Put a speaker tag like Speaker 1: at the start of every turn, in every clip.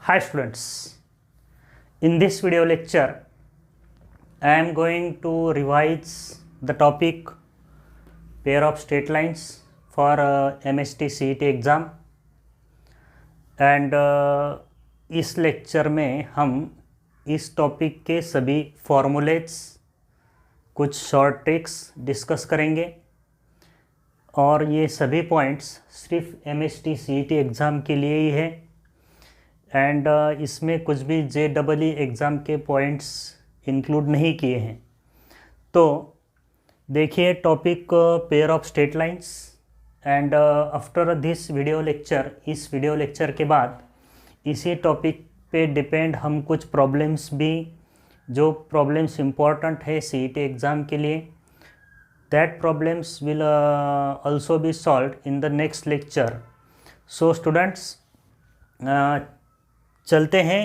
Speaker 1: Hi students, in this video lecture I am going to revise the topic pair of straight lines for MST CET exam and इस lecture में हम इस topic के सभी formulas कुछ short tricks discuss करेंगे और ये सभी पॉइंट्स सिर्फ MST CET एग्ज़ाम के लिए ही है एंड इसमें कुछ भी JEE एग्ज़ाम के पॉइंट्स इंक्लूड नहीं किए हैं। तो देखिए topic pair of straight lines and after this video lecture, इस वीडियो लेक्चर के बाद इसी टॉपिक पे डिपेंड हम कुछ प्रॉब्लम्स भी, जो प्रॉब्लम्स इम्पॉर्टेंट है CET एग्ज़ाम के लिए, that problems will also be solved in the next lecture. So students चलते हैं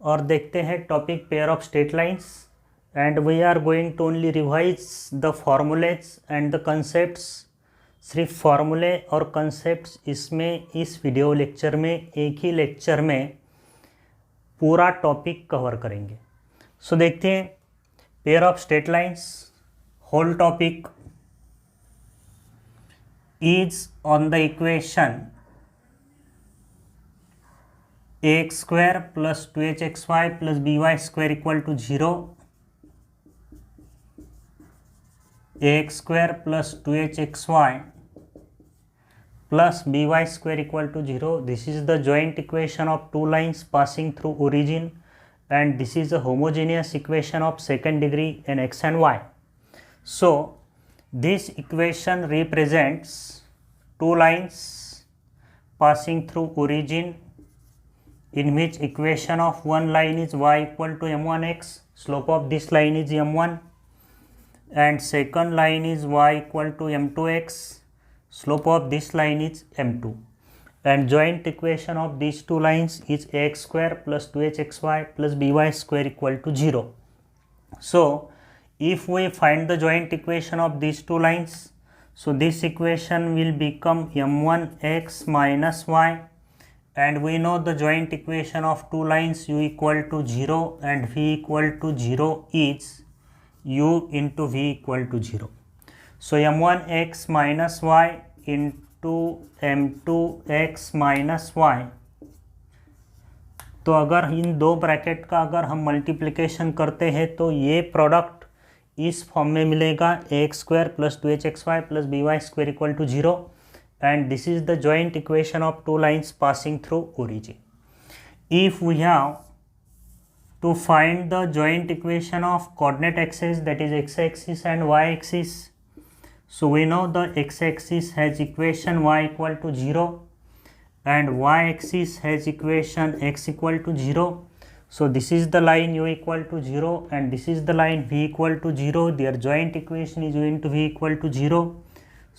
Speaker 1: और देखते हैं topic pair of straight lines and we are going to only revise the formulas and the concepts. सिर्फ फार्मूले और कंसेप्ट्स इसमें इस वीडियो लेक्चर में, एक ही लेक्चर में पूरा टॉपिक कवर करेंगे। सो देखते हैं pair of straight lines. Whole topic is on the equation ax square plus 2hxy plus by square equal to 0, ax square plus 2hxy plus by square equal to 0. This is the joint equation of two lines passing through origin and this is a homogeneous equation of second degree in x and y. So this equation represents two lines passing through origin in which equation of one line is y equal to m1x, slope of this line is m1, and second line is y equal to m2x, slope of this line is m2, and joint equation of these two lines is ax square plus 2hxy plus by square equal to 0. So if we find the joint equation of these two lines, so this equation will become m1x minus y, and we know the joint equation of two lines u equal to 0 and v equal to 0 is u into v equal to 0. So m1x minus y into m2x minus y, तो अगर इन दो bracket का अगर हम multiplication करते हैं तो ये प्रोडक्ट इस फॉर्म में मिलेगा ax square plus 2hxy plus by square equal to 0, and this is the joint equation of two lines passing through origin. If we have to find the joint equation of coordinate axes, that is x-axis and y-axis, so we know the x-axis has equation y equal to 0 and y-axis has equation x equal to 0. So this is the line u equal to 0 and this is the line v equal to 0. Their joint equation is u into v equal to 0.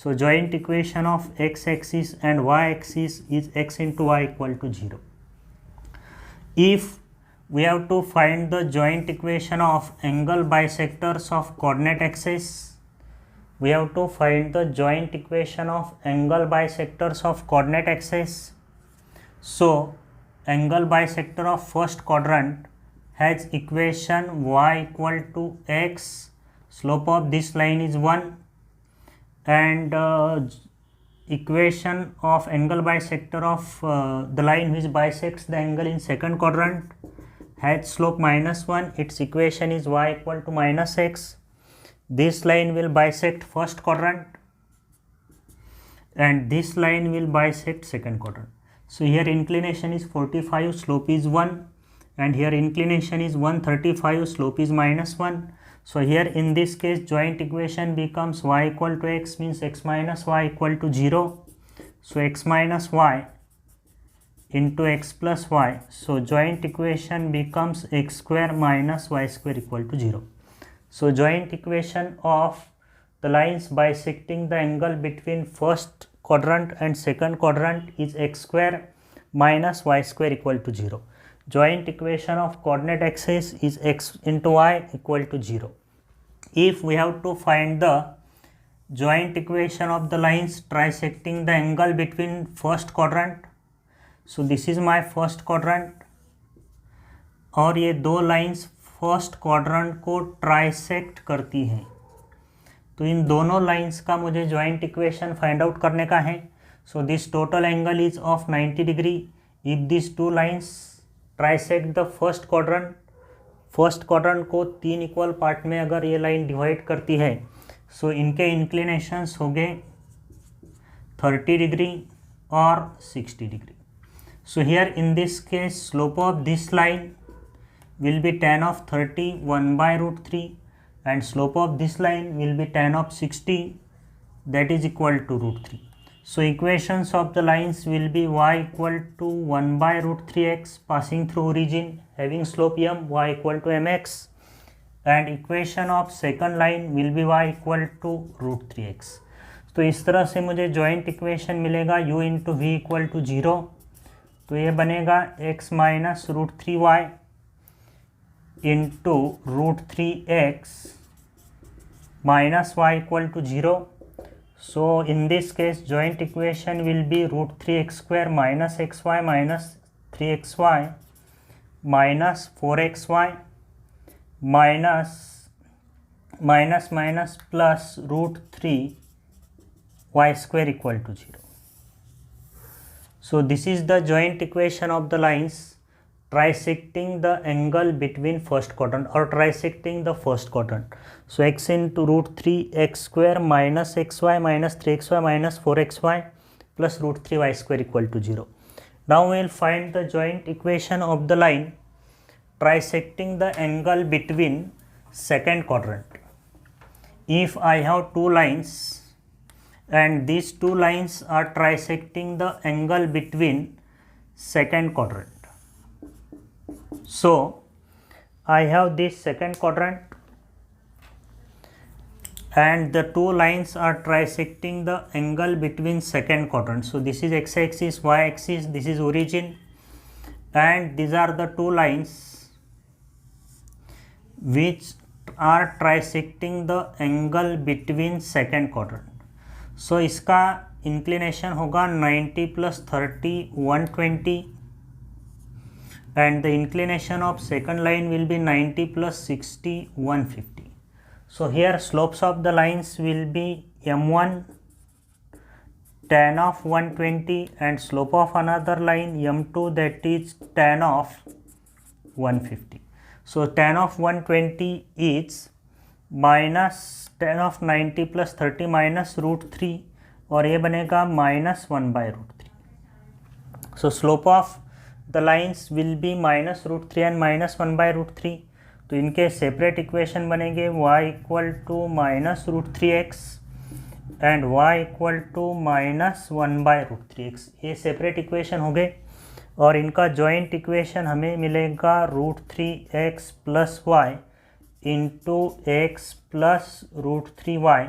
Speaker 1: So joint equation of x-axis and y-axis is x into y equal to 0. If we have to find the joint equation of angle bisectors of coordinate axes, we have to find the joint equation of angle bisectors of coordinate axes. So angle bisector of first quadrant has equation y equal to x, slope of this line is 1, and equation of angle bisector of the line which bisects the angle in second quadrant has slope minus 1. Its equation is y equal to minus x. This line will bisect first quadrant and this line will bisect second quadrant. So here inclination is 45, slope is 1, and here inclination is 135, slope is minus 1. So here in this case joint equation becomes y equal to x, means x minus y equal to 0. So x minus y into x plus y. So joint equation becomes x square minus y square equal to 0. So joint equation of the lines bisecting the angle between first quadrant and second quadrant is x square minus y square equal to 0. Joint equation of coordinate axis is x into y equal to 0. If we have to find the joint equation of the lines trisecting the angle between first quadrant, so this is my first quadrant और ये दो lines first quadrant को trisect करती हैं। तो इन दोनों lines का मुझे जॉइंट इक्वेशन फाइंड आउट करने का है। So this total angle is of 90 degree if this two lines trisect the first quadrant को 3 इक्वल पार्ट में अगर ये लाइन डिवाइड करती है, सो इनके इंक्लिनेशंस हो गए 30 डिग्री और 60 degree. So here in this case slope of this line will be tan of 30 1 by root 3 and slope of this line will be tan of 60, that is equal to root 3. So equations of the lines will be y equal to 1 by root 3x passing through origin having slope m, y equal to mx, and equation of second line will be y equal to root 3x. तो इस तरह से मुझे joint equation मिलेगा u into V equal to 0। तो ये बनेगा x minus root 3y into root 3x minus y equal to 0. So in this case joint equation will be root 3x square minus xy minus 3xy minus 4xy minus plus root 3 y square equal to 0. So this is the joint equation of the lines trisecting the angle between first quadrant or trisecting the first quadrant. So x into root 3x square minus xy minus 3xy minus 4xy plus root 3y square equal to 0. Now we will find the joint equation of the line trisecting the angle between second quadrant. If I have two lines and these two lines are trisecting the angle between second quadrant. So I have this second quadrant and the two lines are trisecting the angle between second quadrant. So this is x-axis, y-axis, this is origin, and these are the two lines which are trisecting the angle between second quadrant. So इसका inclination होगा 90 plus 30 120, and the inclination of second line will be 90 plus 60 150. So here slopes of the lines will be m1 tan of 120 and slope of another line m2, that is tan of 150. So tan of 120 is minus tan of 90 plus 30 minus root 3 और ये बनेगा minus 1 by root 3. So slope of the lines will be minus root 3 and minus 1 by root 3. तो इनके separate equation बनेंगे y equal to minus root 3x and y equal to minus 1 by root 3x. ये separate equation हो गए और इनका joint equation हमें मिलेगा root 3x plus Y into x plus root 3y.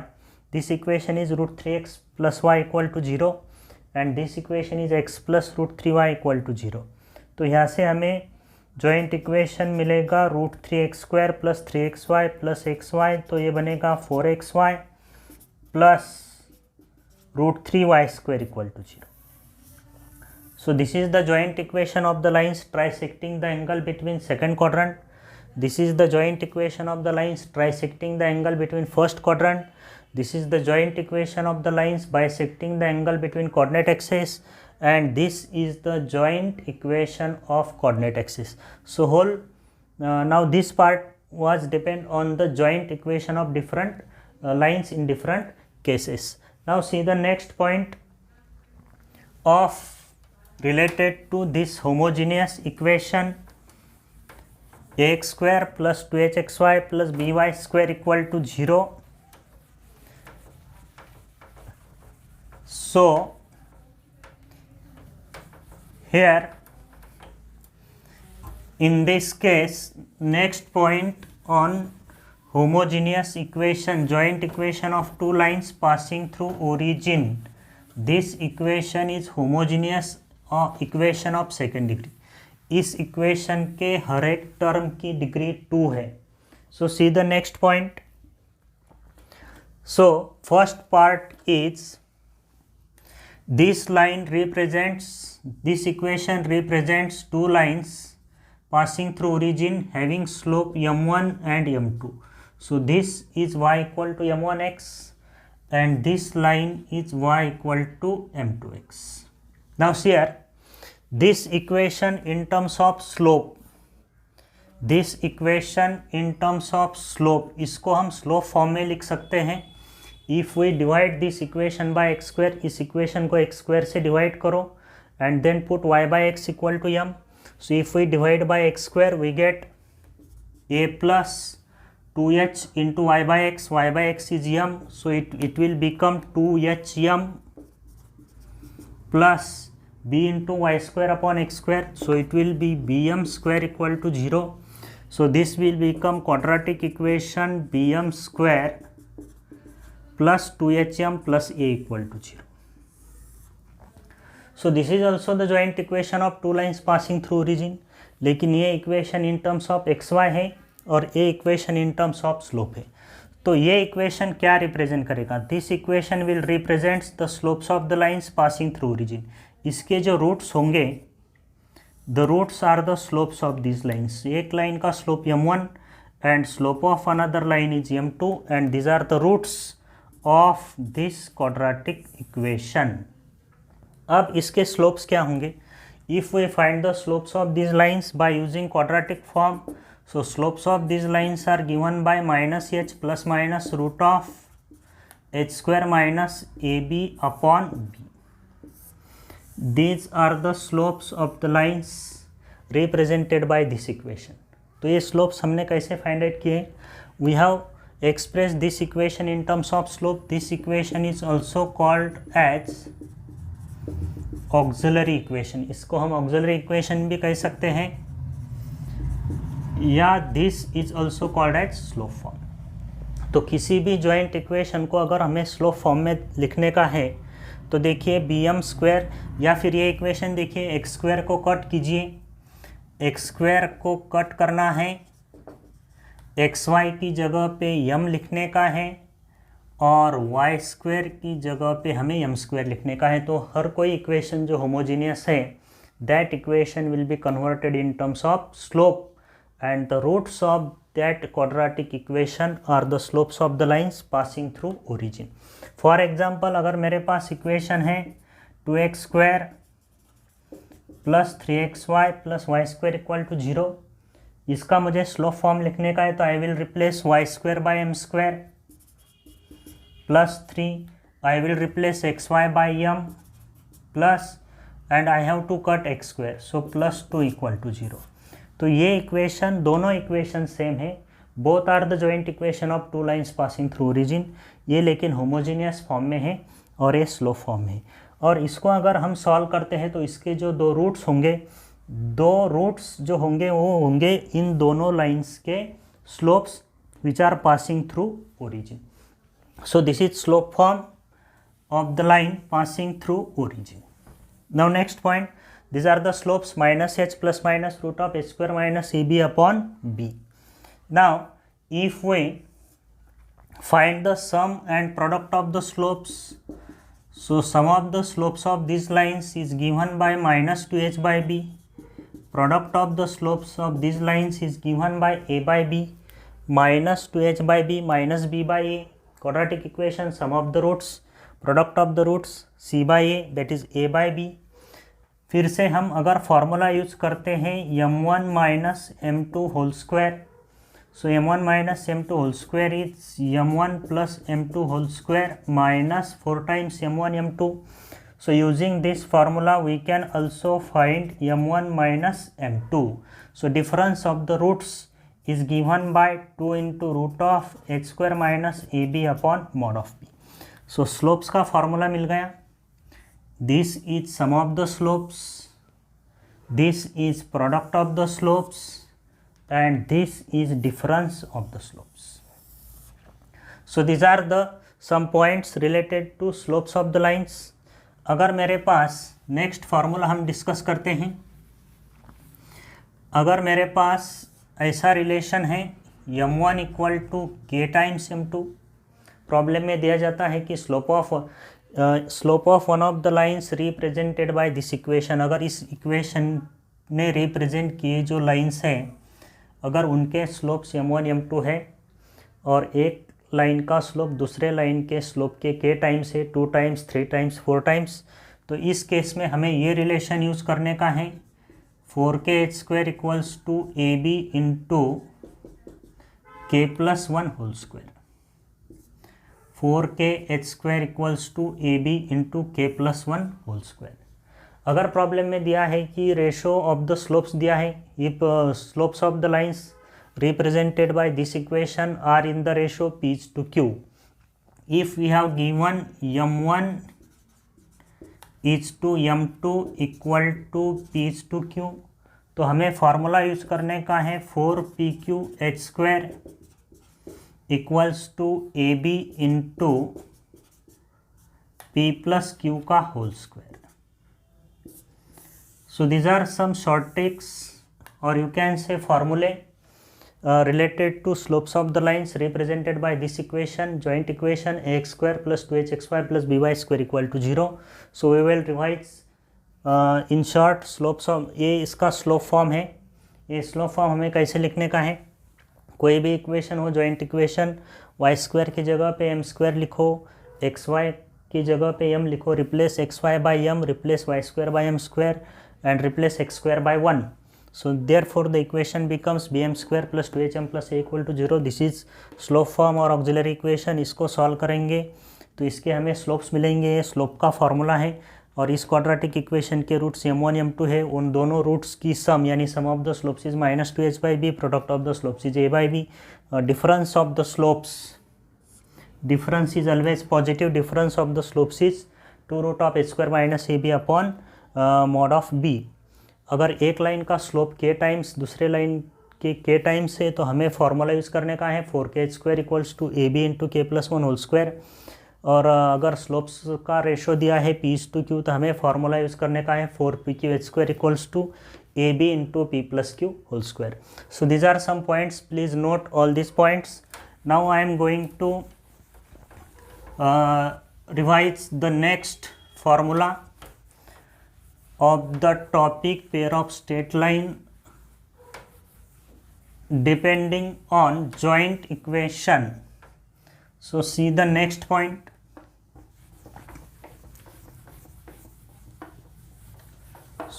Speaker 1: This equation is root 3x plus Y equal to 0 and this equation is x plus root 3y equal to 0. तो यहाँ से हमें जॉइंट इक्वेशन मिलेगा root 3x square plus 3xy plus xy. तो ये बनेगा 4xy plus root 3y square equal to 0. So this is the joint equation of the lines trisecting the angle between second quadrant. This is the joint equation of the lines trisecting the angle between first quadrant. This is the joint equation of the lines bisecting the angle between coordinate axis, and this is the joint equation of coordinate axis. So now this part was depend on the joint equation of different lines in different cases. Now see the next point of related to this homogeneous equation ax square plus 2hxy plus by square equal to 0. So here in this case next point on homogeneous equation, joint equation of two lines passing through origin, this equation is homogeneous equation of second degree. इस equation के हर एक term की degree 2 है. So see the next point. So first part is this line represents, this equation represents two lines passing through origin having slope m1 and m2. So this is y equal to m1x and this line is y equal to m2x. Now here this equation in terms of slope, this equation in terms of slope, इसको हम slope form में लिख सकते हैं. If we divide this equation by x square, इस equation को x square से divide करो and then put y by x equal to m. So if we divide by x square, we get a plus 2h into y by x is m. So it will become 2hm plus b into y square upon x square. So it will be bm square equal to 0. So this will become quadratic equation bm square plus 2hm plus a equal to 0. So this is also the joint equation of two lines passing through origin. लेकिन ये equation in terms of X Y है और ये equation in terms of slope है. तो ये equation क्या represent करेगा? This equation will represents the slopes of the lines passing through origin. इसके जो रूट्स होंगे, the roots are the slopes of this lines. एक लाइन का slope m1 and slope of another line is m2 and this are the roots of this quadratic equation. अब इसके slopes क्या होंगे? If we find the slopes of this lines by using quadratic form, so slopes of this lines are given by -h plus minus root of h square minus ab upon b. These are the slopes of the lines represented by this equation. तो ये slopes हमने कैसे find out किए? We have expressed this equation in terms of slope. This equation is also called as auxiliary equation. इसको हम auxiliary equation भी कह सकते हैं, या this is also called as slope form. तो किसी भी joint equation को अगर हमें slope form में लिखने का है तो देखिए bm स्क्वायर, या फिर ये इक्वेशन देखिए एक्स स्क्वायर को कट कीजिए. एक्स स्क्वायर को कट करना है, एक्स वाई की जगह पे m लिखने का है और y स्क्वायर की जगह पे हमें m स्क्वायर लिखने का है. तो हर कोई इक्वेशन जो होमोजीनियस है, that equation will be converted in terms of slope and the roots of that quadratic equation are the slopes of the lines passing through origin. For example, अगर मेरे पास इक्वेशन है 2x square plus 3xy plus Y square equal to 0, इसका मुझे slope form लिखने का है तो I will replace Y square by M square plus 3, I will replace X Y by M plus and I have to cut X square, so plus 2 equal to 0. तो ये equation, दोनों equation same है. Both are the joint equation of two lines passing through origin. ये लेकिन homogeneous form में है और ये स्लो फॉर्म है. और इसको अगर हम सॉल्व करते हैं तो इसके जो दो रूट्स होंगे, दो रूट्स जो होंगे वो होंगे इन दोनों लाइंस के slopes which are passing through origin. So this is slope form of the line passing through origin. Now next point, these are the slopes -h plus minus root of h square minus ab upon b. Now if we find the sum and product of the slopes, so sum of the slopes of these lines is given by -2h by b, product of the slopes of these lines is given by a by b, -2h by b minus b by a, quadratic equation sum of the roots, product of the roots c by a, that is a by b. फिर से हम अगर formula use करते हैं m1 minus m2 whole square, so m1 minus m2 whole square is m1 plus m2 whole square minus 4 times m1 m2. So using this formula we can also find m1 minus m2. So difference of the roots is given by 2 into root of h square minus A B upon mod of b. So slopes का formula मिल गया. This is sum of the slopes, this is product of the slopes and this is difference of the slopes. So these are the some points related to slopes of the lines. अगर मेरे पास next formula हम discuss करते हैं, अगर मेरे पास ऐसा रिलेशन है m1 equal to k times m2, problem में दिया जाता है कि slope of one of the lines represented by this equation. अगर इस इक्वेशन ने रिप्रेजेंट किए जो लाइंस हैं, अगर उनके स्लोप्स m1 m2 है और एक लाइन का स्लोप दूसरे लाइन के स्लोप के k टाइम्स है, 2 टाइम्स, 3 टाइम्स, 4 टाइम्स, तो इस केस में हमें ये रिलेशन यूज़ करने का है 4kh² equals to AB into k+1 whole square. 4kh² equals to AB into k+1 whole square. अगर प्रॉब्लम में दिया है कि रेशो ऑफ द स्लोप्स दिया है, if slopes of the lines represented by this equation are in the ratio p to q. If we have given m1 is to m2 equal to p to q, तो हमें formula use करने का है 4pqh² equals to ab into p plus q का whole square. So these are some short tricks or you can say formulae related to slopes of the lines represented by this equation, joint equation ax² plus 2hxy plus by² equal to 0. So we will revise in short slopes of, ये इसका slope form है. ये slope form हमें कैसे लिखने का है, कोई भी इक्वेशन हो joint equation, y² की जगह पे m² लिखो, xy की जगह पे m लिखो, replace xy by m, replace y² by m² and replace x² by 1. So therefore the equation becomes bm² plus 2hm plus a equal to 0. This is slope form और auxiliary equation. इसको solve करेंगे तो इसके हमें slopes मिलेंगे. ये slope का formula है और इस क्वाड्रेटिक इक्वेशन के रूट्स m1 m2 है. उन दोनों रूट्स की सम यानी sum of the slopes is -2h/b, product of the slopes is a/b. Difference of the slopes, difference is always positive. Difference of the slopes is 2√h² - ab upon mod of b. अगर एक line का slope k times दूसरे line के k times है तो हमें formula use करने का है 4kh² equals to ab into k+1 whole square. और अगर स्लोप्स का रेशो दिया है p to q तो हमें फॉर्मूला यूज़ करने का है 4pqh² equals to ab into p plus q whole square. So these are some points, please note all this points. Now I am going to revise the next formula of the topic pair of straight line depending on joint equation. So see the next point.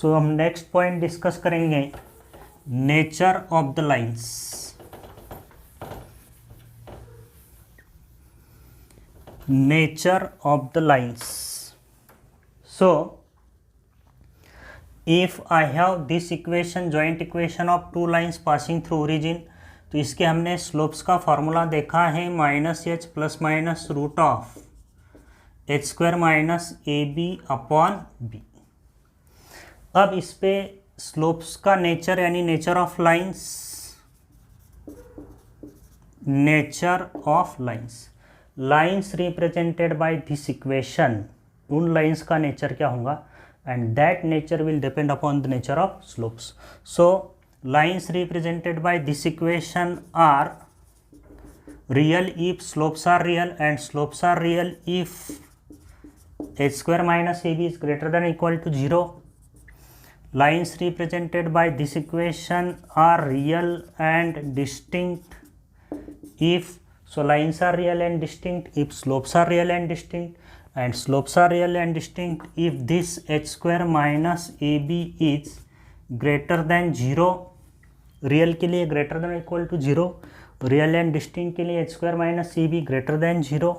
Speaker 1: So हम next point discuss करेंगे nature of the lines. Nature of the lines. So if I have this equation, joint equation of two lines passing through origin, तो इसके हमने slopes का formula देखा है -h plus minus root of h² minus ab upon b. अब इस पे slopes का नेचर यानी nature of lines, nature of lines, lines represented by this equation, उन लाइंस का नेचर क्या होगा, and that nature will depend upon the nature of slopes. So lines represented by this equation are real if slopes are real, and slopes are real if h² minus ab is greater than or equal to 0. Lines represented by this equation are real and distinct if, so lines are real and distinct if slopes are real and distinct, and slopes are real and distinct if this h² minus ab is greater than 0. Real के लिए greater than or equal to 0, real and distinct के लिए h² minus ab greater than 0.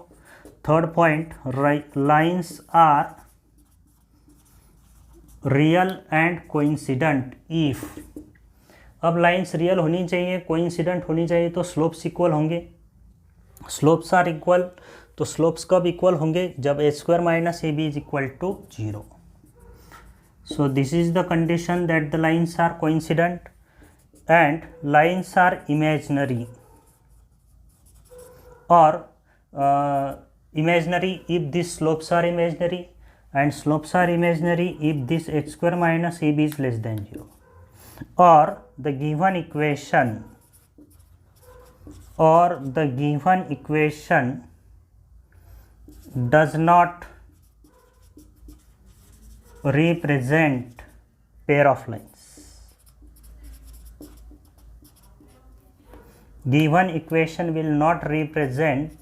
Speaker 1: Third point, lines are real and coincident if, अब lines real होनी चाहिए, coincident होनी चाहिए, तो स्लोप्स इक्वल होंगे. स्लोप्स आर इक्वल, तो स्लोप्स कब इक्वल होंगे, जब h² minus ab is equal to 0. So this is the condition that the lines are coincident and lines are imaginary, और imaginary if these slopes are imaginary, and slopes are imaginary if this h² minus ab is less than 0, or the given equation does not represent pair of lines. given equation will not represent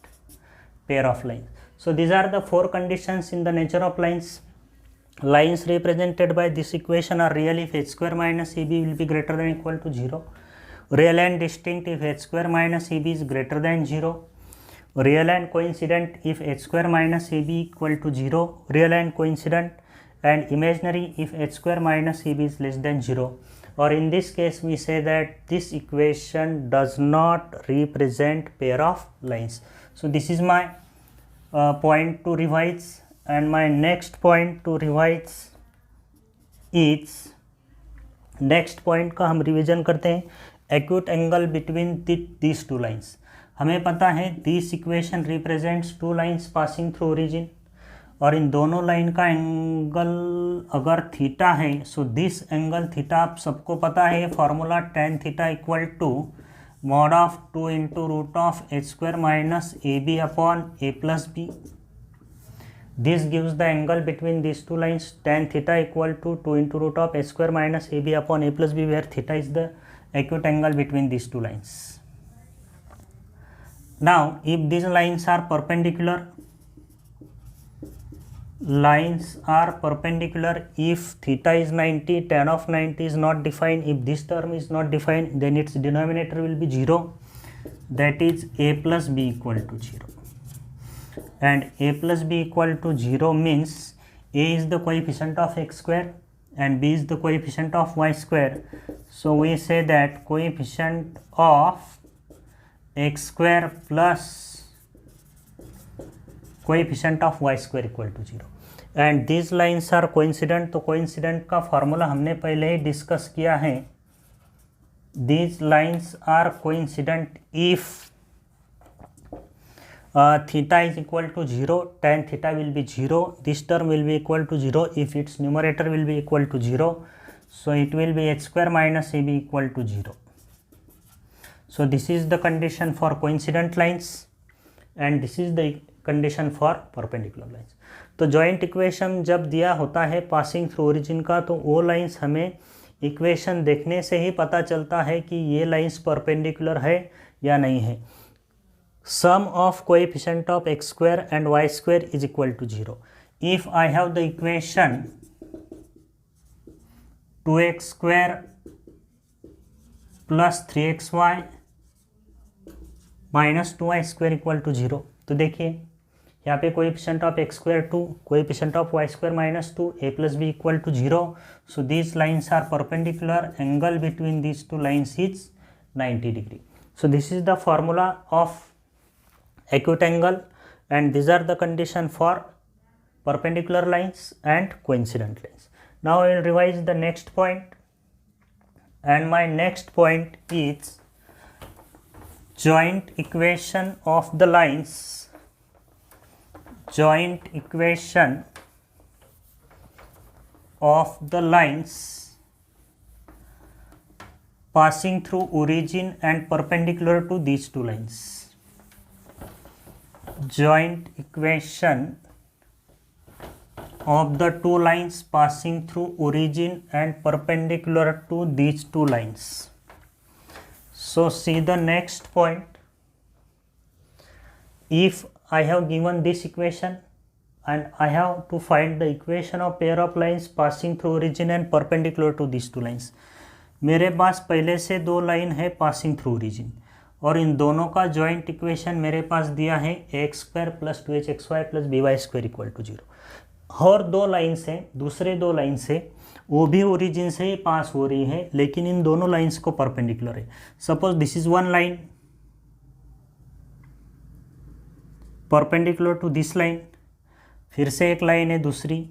Speaker 1: pair of lines. So these are the four conditions in the nature of lines. Lines represented by this equation are real if h square minus eb will be greater than or equal to 0. Real and distinct if h square minus eb is greater than 0. Real and coincident if h square minus ab equal to 0. Real and coincident and imaginary if h square minus ab is less than 0. Or in this case we say that this equation does not represent pair of lines. So this is my point to revise, and my next point to revise is, next point का हम revision करते हैं, acute angle between these two lines. हमें पता है this equation represents two lines passing through origin, और इन दोनों line का एंगल अगर थीटा है, सो दिस एंगल थीटा आप सबको पता है, formula tan theta equal to mod of 2 into root of h square minus ab upon a plus b. This gives the angle between these two lines, tan theta equal to 2 into root of h square minus ab upon a plus b, where theta is the acute angle between these two lines. Now if these lines are perpendicular, if theta is 90, tan of 90 is not defined, if this term is not defined, then its denominator will be 0, that is a plus b equal to 0. And a plus b equal to 0 means a is the coefficient of x square and b is the coefficient of y square. So we say that coefficient of x square plus coefficient of y square equal to 0. And this lines are coincident. तो coincident का formula हमने पहले ही discuss किया है. This lines are coincident if theta is equal to 0, tan theta will be 0, this term will be equal to 0 if its numerator will be equal to 0, so it will be h square minus ab equal to 0. So this is the condition for coincident lines and this is the condition for perpendicular lines. तो joint equation जब दिया होता है passing through origin का, तो वो lines हमें equation देखने से ही पता चलता है कि ये लाइंस परपेंडिकुलर है या नहीं है. Sum of coefficient of x square and Y square is equal to 0. If I have the equation 2x square plus 3xy minus 2y square equal to 0, तो देखिए यहाँ पे coefficient of x square 2, coefficient of y square minus 2, a plus B equal to 0. So these lines are perpendicular, angle between these two lines is 90 degree. So this is the formula of acute angle and these are the condition for perpendicular lines and coincident lines. Now I will revise the next point, and my next point is joint equation of the lines. Joint equation of the lines passing through origin and perpendicular to these two lines. Joint equation of the two lines passing through origin and perpendicular to these two lines. So see the next point. If I have given this equation and I have to find the equation of pair of lines passing through origin and perpendicular to these two lines. मेरे पास पहले से दो line है passing through origin, और इन दोनों का joint equation मेरे पास दिया है X square plus 2hxy plus by square equal to 0. और दो लाइन्स हैं, दूसरे दो लाइन्स है, वो भी ओरिजिन से ही पास हो रही है, लेकिन इन दोनों लाइन्स को परपेंडिकुलर है. Suppose this is one line perpendicular to this line, फिर से एक लाइन है दूसरी,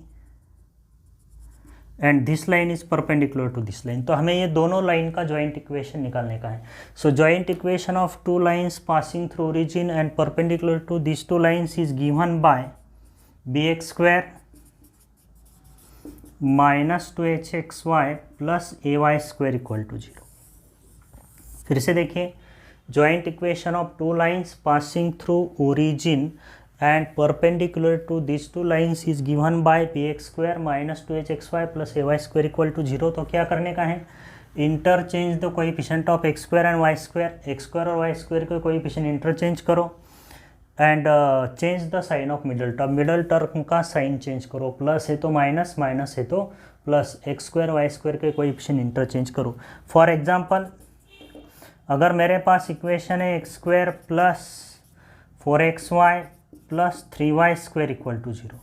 Speaker 1: and this line is perpendicular to this line. तो हमें ये दोनों लाइन का जॉइंट इक्वेशन निकालने का है. So joint equation of two lines passing through origin and perpendicular to this two lines is given by bx square minus 2hxy plus ay square equal to 0. फिर से देखिए, joint equation of two lines passing through origin and perpendicular to these two lines is given by bx square minus 2hxy plus ay square equal to 0. तो क्या करने का है, interchange the coefficient of x square and Y square, X square और Y square के coefficient interchange करो and change the sign of middle term का sign change करो, प्लस है तो माइनस, माइनस है तो plus, X square Y square के कोएफिशिएंट इंटरचेंज करो। फॉर एग्जांपल अगर मेरे पास इक्वेशन है X square plus 4xy plus 3y square equal to 0,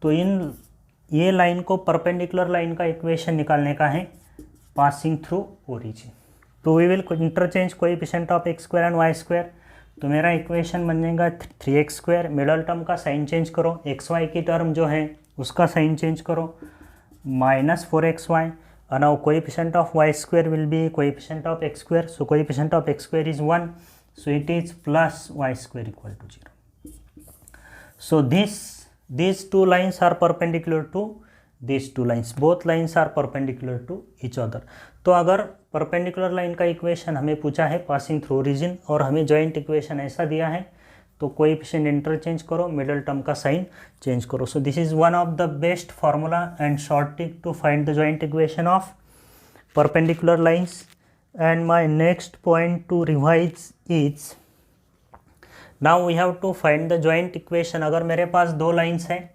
Speaker 1: तो ये लाइन को परपेंडिकुलर लाइन का इक्वेशन निकालने का है पासिंग थ्रू ओरिजिन। तो we will interchange coefficient of x square and Y square. तो मेरा इक्वेशन बनेगा 3x स्क्वायर, मिडल टर्म का साइन चेंज करो, xy की टर्म जो है उसका साइन चेंज करो, minus 4xy, and now coefficient of y square will be coefficient of x square, so coefficient of x square is 1, so it is plus y square equal to 0. So these two lines are perpendicular to these two lines, both lines are perpendicular to each other. तो अगर perpendicular line का equation हमें पूछा है passing through origin और हमें joint equation ऐसा दिया है, तो कोएफिशिएंट इंटरचेंज करो, मिडल टर्म का साइन चेंज करो। So this is one of the best formula and short trick to find the joint equation of perpendicular lines. And my next point to revise is, now we have to find the joint equation. अगर मेरे पास दो lines हैं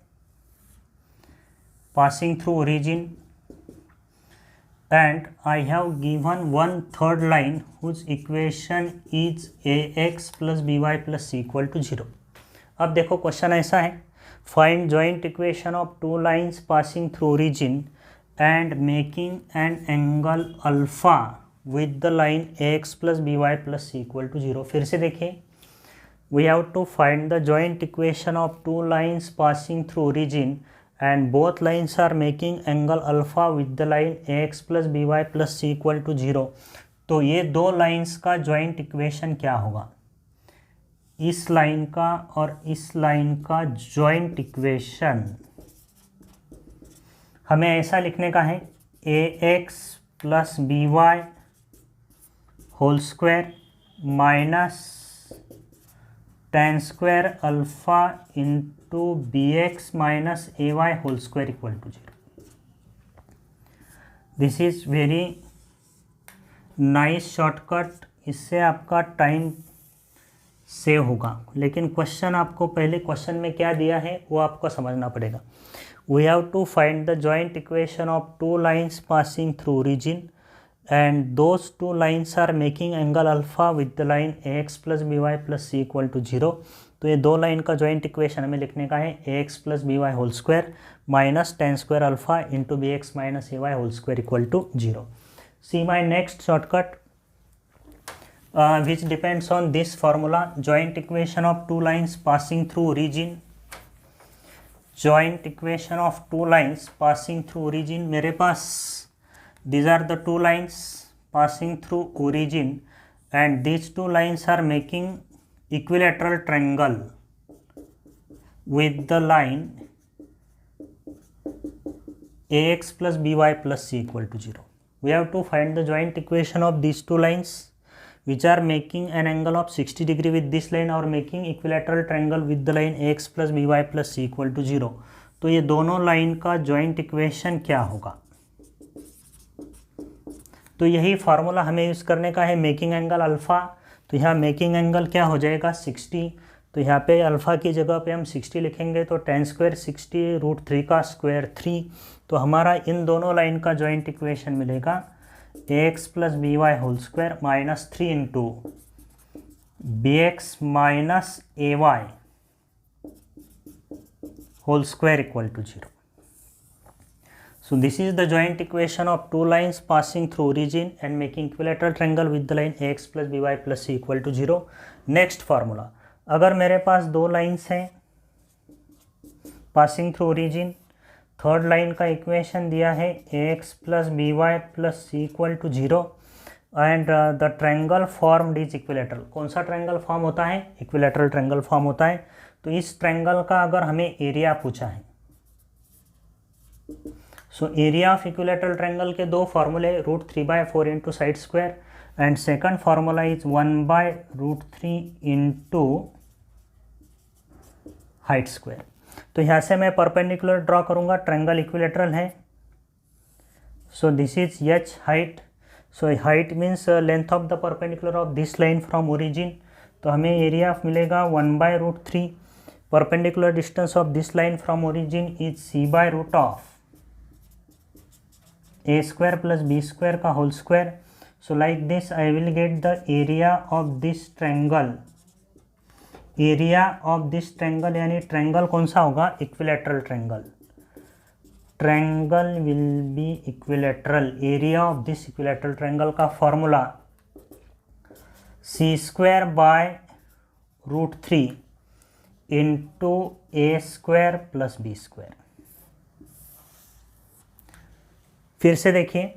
Speaker 1: passing through origin and I have given one third line whose equation is ax plus by plus c equal to 0. अब देखो question ऐसा है, find joint equation of two lines passing through origin and making an angle alpha with the line ax plus by plus c equal to 0. फिर से देखिए, we have to find the joint equation of two lines passing through origin and both lines are making angle alpha with the line ax plus by plus c equal to 0. तो ये दो lines का joint equation क्या होगा? इस line का और इस लाइन का जॉइंट इक्वेशन हमें ऐसा लिखने का है, ax plus by whole square minus tan square alpha into bx minus ay whole square equal to 0. This is very nice shortcut, इससे आपका टाइम सेव होगा। लेकिन क्वेश्चन आपको पहले क्वेश्चन में क्या दिया है वो आपको समझना पड़ेगा। We have to find the joint equation of two lines passing through origin and those two lines are making angle alpha with the line ax plus by plus c equal to 0. तो ये दो line का joint equation हमें लिखने का है ax plus by whole square minus tan square alpha into bx minus ay whole square equal to 0. See my next shortcut which depends on this formula, joint equation of two lines passing through origin. joint equation of two lines passing through origin, मेरे पास these are the two lines passing through origin and these two lines are making equilateral triangle with the line ax plus by plus c equal to 0. We have to find the joint equation of these two lines which are making an angle of 60 degree with this line or making equilateral triangle with the line ax plus by plus c equal to 0. तो ये दोनों line का joint equation क्या होगा? तो यही formula हमें use करने का है, मेकिंग एंगल अल्फ़ा। तो यहाँ मेकिंग एंगल क्या हो जाएगा 60, तो यहाँ पे अल्फ़ा की जगह पे हम 60 लिखेंगे, तो tan स्क्वायर 60 √3 का स्क्वायर 3। तो हमारा इन दोनों लाइन का जॉइंट इक्वेशन मिलेगा ax plus by whole square minus 3 into bx minus ay whole square equal to 0. So this is the joint equation of two lines passing through origin and making equilateral triangle with the line ax plus by plus c equal to 0. Next formula, अगर मेरे पास दो lines हैं passing through origin, third line का equation दिया है ax plus by plus c equal to 0 and the triangle formed is equilateral. कौन सा triangle form होता है? इक्विलेटरल ट्रायंगल फॉर्म होता है। तो इस ट्रायंगल का अगर हमें एरिया पूछा है, so area of equilateral triangle के दो फार्मूले √3/4 into side square and second formula is 1/√3 into height square. तो यहाँ से मैं परपेंडिकुलर ड्रॉ करूँगा, ट्रायंगल इक्विलेटरल है, सो this is h height, so height means length of the perpendicular of this line from origin, तो हमें एरिया मिलेगा 1/√3. Perpendicular distance of this line from origin is c/√of a² plus b² का whole square. So like this I will get the area of this triangle. Area of this triangle यानी triangle कौन सा होगा? Equilateral triangle. Triangle will be equilateral. Area of this equilateral triangle का formula c²/√3 into a² plus b². फिर से देखिए,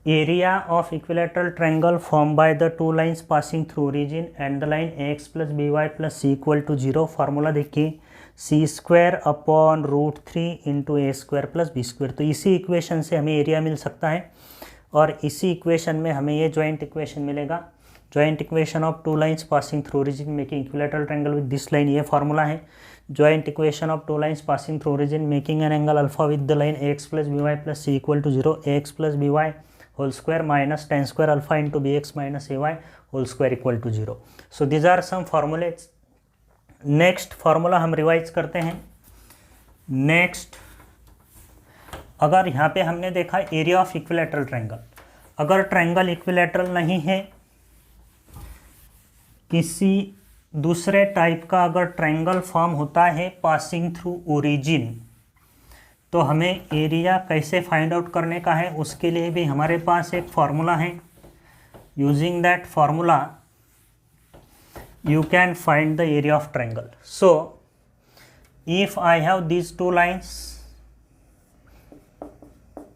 Speaker 1: area of equilateral triangle form by the two lines passing through origin and the line ax plus by plus c equal to 0. Formula देखिए, c²/√3 into a² plus b². तो इसी equation से हमें area मिल सकता है और इसी इक्वेशन में हमें ये जॉइंट इक्वेशन मिलेगा. Joint equation of two lines passing through origin making equilateral triangle with this line, ये फार्मूला है. Joint equation of two lines passing through origin making an angle alpha with the line ax plus by plus c equal to 0. ax plus by whole square minus tan square alpha into bx minus ay whole square equal to 0. So these are some formulas. Next formula हम revise करते हैं. Next, अगर यहाँ पे हमने देखा area of equilateral triangle, अगर triangle equilateral नहीं है, किसी दूसरे टाइप का अगर ट्रायंगल फॉर्म होता है पासिंग थ्रू ओरिजिन, तो हमें एरिया कैसे फाइंड आउट करने का है, उसके लिए भी हमारे पास एक फार्मूला है. Using that formula you can find the area of triangle. So if I have these two lines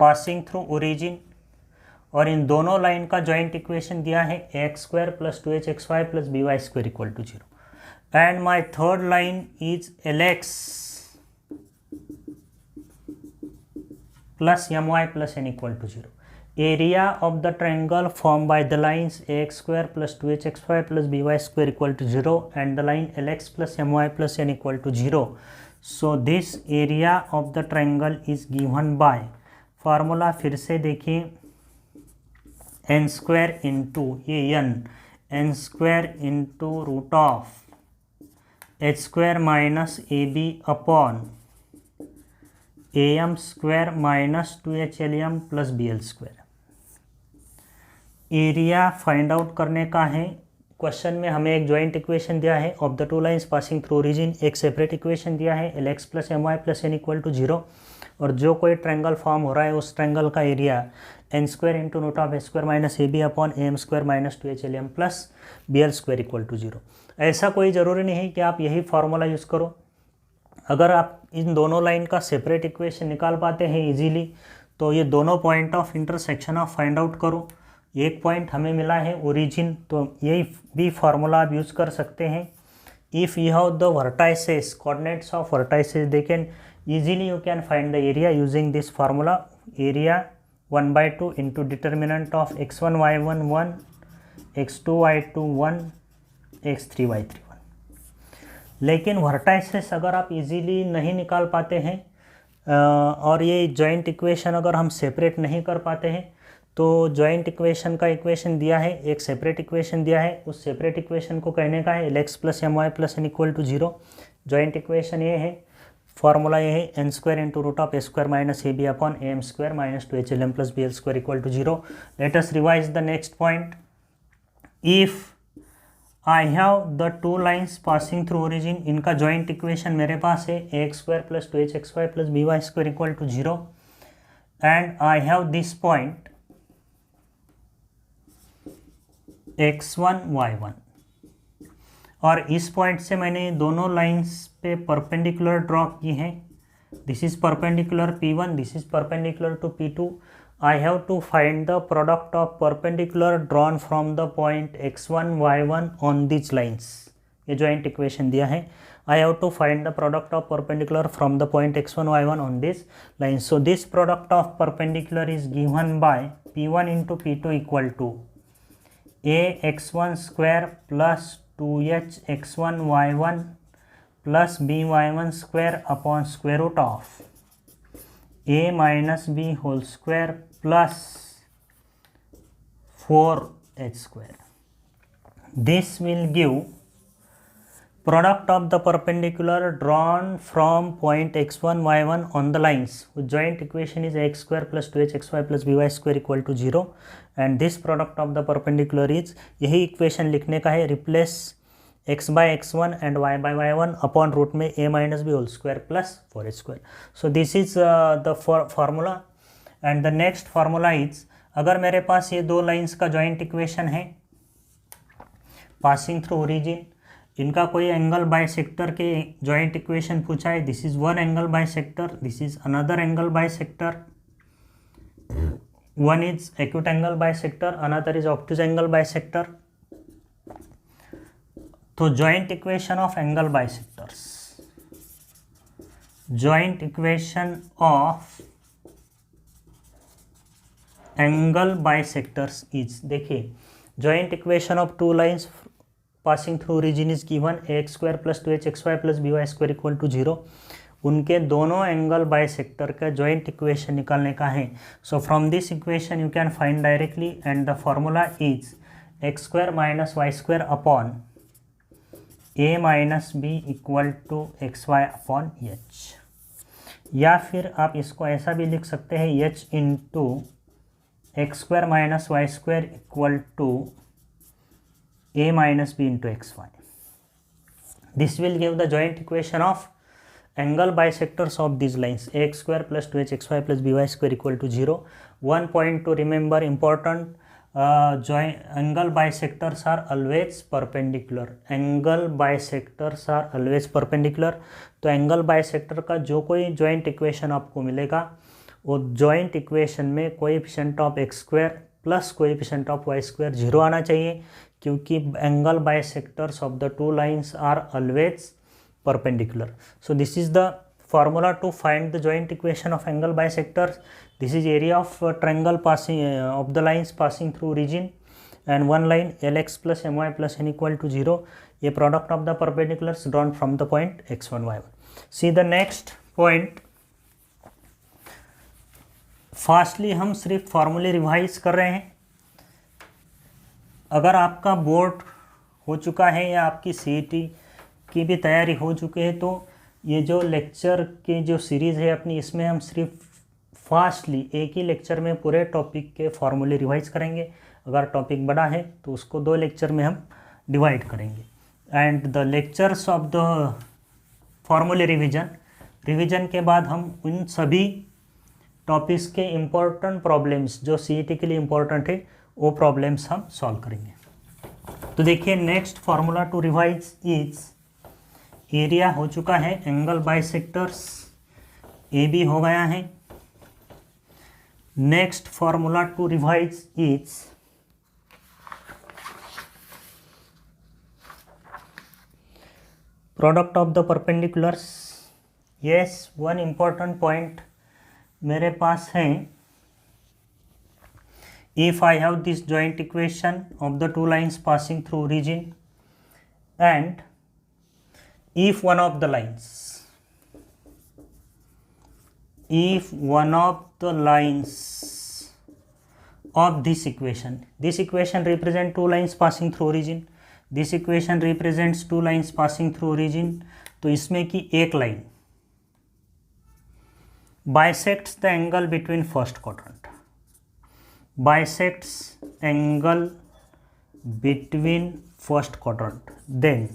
Speaker 1: passing through origin और इन दोनों लाइन का जॉइंट इक्वेशन दिया है ax² plus 2hxy plus by² equal to 0 and my third line is lx plus my plus n equal to 0. Area of the triangle formed by the lines ax² plus 2hxy plus by² equal to 0 and the line lx plus my plus n equal to 0. So this area of the triangle is given by formula. फिर से देखिए, n² into ये n² into √of h² minus ab upon am² minus 2hlm plus bl². Area find out करने का है. Question में हमें एक जॉइंट इक्वेशन दिया है of the two lines passing through origin, एक सेपरेट इक्वेशन दिया है lx plus my plus n equal to 0, और जो कोई ट्रायंगल फॉर्म हो रहा है उस ट्रायंगल का area n² into √of h² minus ab upon am² minus 2hlm plus bl² equal to 0. ऐसा कोई ज़रूरी नहीं है कि आप यही फार्मूला यूज़ करो. अगर आप इन दोनों लाइन का सेपरेट इक्वेशन निकाल पाते हैं इजीली, तो ये दोनों पॉइंट ऑफ इंटरसेक्शन आप फाइंड आउट करो. एक पॉइंट हमें मिला है ओरिजिन, तो यही भी फार्मूला आप यूज़ कर सकते हैं. If you have the vertices, coordinates of vertices, they can easily you can find the area using this formula. Area 1/2 into determinant of x1 y1 1, x2 y2 1, x3 y3 1. लेकिन vertices अगर आप easily नहीं निकाल पाते हैं और ये joint equation अगर हम सेपरेट नहीं कर पाते हैं, तो जॉइंट इक्वेशन का इक्वेशन दिया है, एक सेपरेट इक्वेशन दिया है, उस सेपरेट इक्वेशन को कहने का है lx plus my plus n equal to 0. Joint equation ये है, फार्मूला ये है n² into √of h² minus ab upon am² minus 2hlm plus bl² equal to 0. Let us revise the next point. If I have the two lines passing through origin, इनका joint equation मेरे पास है ax² plus 2hxy plus by² equal to 0 and I have this point x1 y1, और इस point से मैंने दोनों lines पे परपेंडिकुलर ड्रॉ की हैं. This is perpendicular P1, this is perpendicular to P2. I have to find the product of perpendicular drawn from the point x1 y1 on this lines. ये joint equation दिया है. I have to find the product of perpendicular from the point x1 y1 on this line. So this product of perpendicular is given by P1 into P2 equal to ax1² plus 2hx1 y1 plus by1² upon square root of a minus b whole square plus 4h². This will give product of the perpendicular drawn from point x1 y1 on the lines whose joint equation is ax² plus 2hxy plus by² equal to 0 and this product of the perpendicular is, यही equation लिखने का है, replace x by x1 and y by y1 upon root में a minus b whole square plus 4h². So this is the formula and the next formula is, अगर मेरे पास ये दो लाइंस का जॉइंट इक्वेशन है पासिंग थ्रू ओरिजिन, इनका कोई एंगल बाइसेक्टर के जॉइंट इक्वेशन पूछा है, this is one angle bisector, this is another angle bisector, one is acute angle bisector, another is obtuse angle bisector. तो joint equation of angle bisectors, joint equation of angle bisectors is, देखिए joint equation of two lines passing through origin is given ax² plus 2hxy plus by² equal to 0. उनके दोनों angle bisector का joint equation निकालने का है. सो from this equation you can find directly and the formula is x² minus y² upon a minus b equal to xy upon h. या फिर आप इसको ऐसा भी लिख सकते हैं h into x² minus y² equal to a minus b into xy. This will give the joint equation of angle bisectors of these lines ax² plus 2hxy plus by² equal to 0. One point to remember important, angle bisectors are always perpendicular. Angle bisectors are always perpendicular. तो angle bisector का जो कोई joint equation आपको मिलेगा वो जॉइंट इक्वेशन में coefficient of x² plus coefficient of y² 0 आना चाहिए, क्योंकि angle bisectors of the two lines are always perpendicular. So this is the formula to find the joint equation of angle bisectors. This is area of triangle passing of the lines passing through origin and one line lx plus my plus n equal to 0, a product of the perpendiculars drawn from the point x1 y1. See the next point. Fastly हम सिर्फ फार्मूले revise कर रहे हैं. अगर आपका board हो चुका है या आपकी सीईटी की भी तैयारी हो चुकी है तो ये जो लेक्चर की जो सीरीज़ है अपनी, इसमें हम सिर्फ फास्टली एक ही लेक्चर में पूरे टॉपिक के फार्मूले रिवाइज करेंगे. अगर टॉपिक बड़ा है तो उसको 2 लेक्चर में हम डिवाइड करेंगे. And the lectures of the फार्मूले रिवीजन के बाद हम उन सभी टॉपिक्स के इम्पोर्टेंट प्रॉब्लम्स जो सीईटी के लिए इम्पोर्टेंट है वो प्रॉब्लम्स हम सॉल्व करेंगे. तो देखिए next formula to revise is, area हो चुका है, एंगल बाइसेक्टर्स ए बी हो गया है. Next formula to revise is product of the perpendiculars. Yes, one important point मेरे पास है. If I have this joint equation of the two lines passing through origin and if one of the lines of this equation represent two lines passing through origin, this equation represents two lines passing through origin, तो इसमें की एक line bisects the angle between first quadrant, bisects angle between first quadrant, then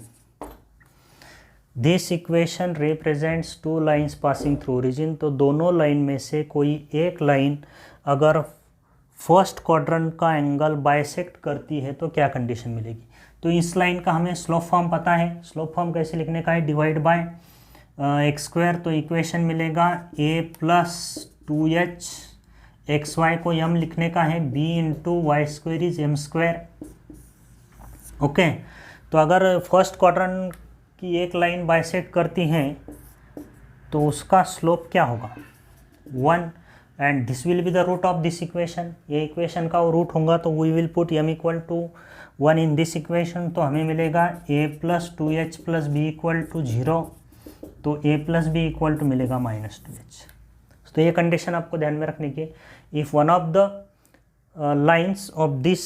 Speaker 1: this equation represents two lines passing through origin. तो दोनों line में से कोई एक लाइन अगर फर्स्ट क्वाड्रेंट का एंगल बाइसेक्ट करती है तो क्या कंडीशन मिलेगी. तो इस लाइन का हमें स्लोप फॉर्म पता है. स्लोप फॉर्म कैसे लिखने का है, डिवाइड बाय x². तो इक्वेशन मिलेगा a प्लस 2h xy को m लिखने का है, b into y² is m². Okay, तो अगर फर्स्ट क्वाड्रेंट की एक लाइन बाइसेक्ट करती है तो उसका स्लोप क्या होगा, 1. And this will be the root of this equation. ये इक्वेशन का वो रूट होगा तो we will put m equal to 1 in this equation. तो हमें मिलेगा a plus 2h plus b equal to 0. तो a plus B equal to मिलेगा -2h. तो ये कंडीशन आपको ध्यान में रखने की. If one of the lines of this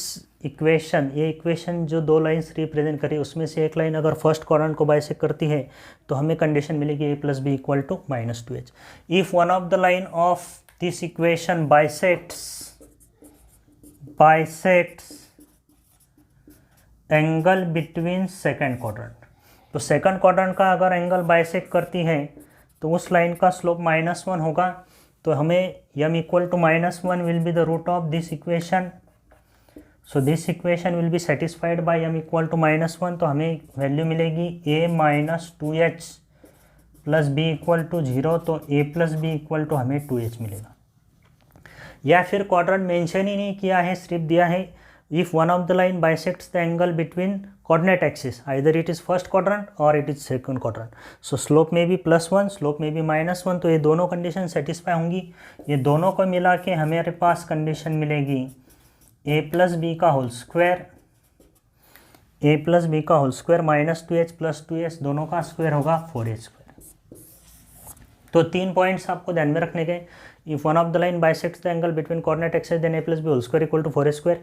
Speaker 1: equation, ये इक्वेशन जो दो लाइन्स रिप्रेजेंट करी उसमें से एक लाइन अगर फर्स्ट क्वाड्रेंट को बाइसेक्ट करती है तो हमें कंडीशन मिलेगी a plus B equal to -2h। If one of the line of this equation bisects angle between second quadrant, तो सेकंड क्वाड्रेंट का अगर एंगल बाइसेक्ट करती है तो उस लाइन का स्लोप -1 होगा। तो हमें m equal to -1 will be the root of this equation. So this equation will be satisfied by m equal to -1। तो हमें वैल्यू मिलेगी a minus 2h plus b equal to 0। तो a plus B equal to हमें 2h मिलेगा। या फिर quadrant mention ही नहीं किया है, सिर्फ दिया है if one of the line bisects the angle between coordinate axis, either it is first quadrant or it is second quadrant, so slope में भी +1 slope में भी -1। तो ये दोनों कंडीशन सेटिस्फाई होंगी। ये दोनों को मिला के हमारे पास कंडीशन मिलेगी a प्लस बी का whole square -2h plus 2h दोनों का स्क्वायर होगा 4h स्क्वायर। तो 3 पॉइंट्स आपको ध्यान में रखने के। If one of the line bisects the angle between coordinate axis, then a plus b whole square equal to 4h square.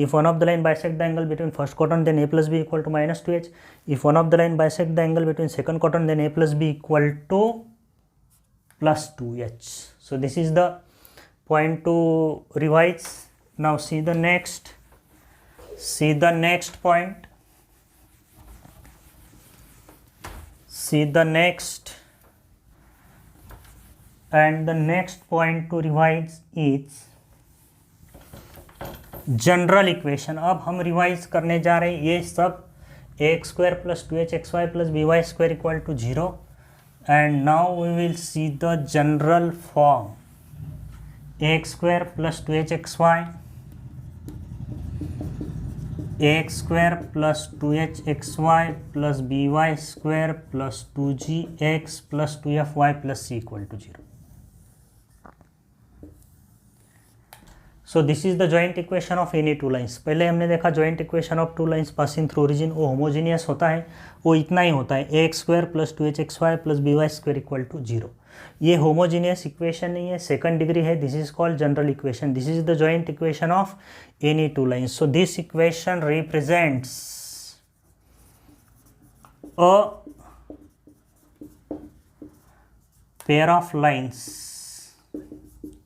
Speaker 1: If one of the line bisects the angle between first quadrant, then a plus b equal to -2h. If one of the line bisects the angle between second quadrant, then a plus b equal to +2h. So this is the point to revise. Now see the next point. See the next. And the next point to revise is general equation. अब हम revise करने जा रहे हैं ये सब ax² + 2hxy + by² equal to 0। And now we will see the general form ax² + 2hxy, ax² + 2hxy + by² + 2gx + 2fy + c equal to 0। So this is the joint equation of any two lines. पहले हमने देखा joint equation of two lines passing through origin, वो homogeneous होता है, वो इतना ही होता है ax² + 2hxy + by² equal to 0। ये होमोजीनियस इक्वेशन नहीं है, सेकंड डिग्री है। This is called general equation. This is the joint equation of any two lines. So this equation represents a pair of lines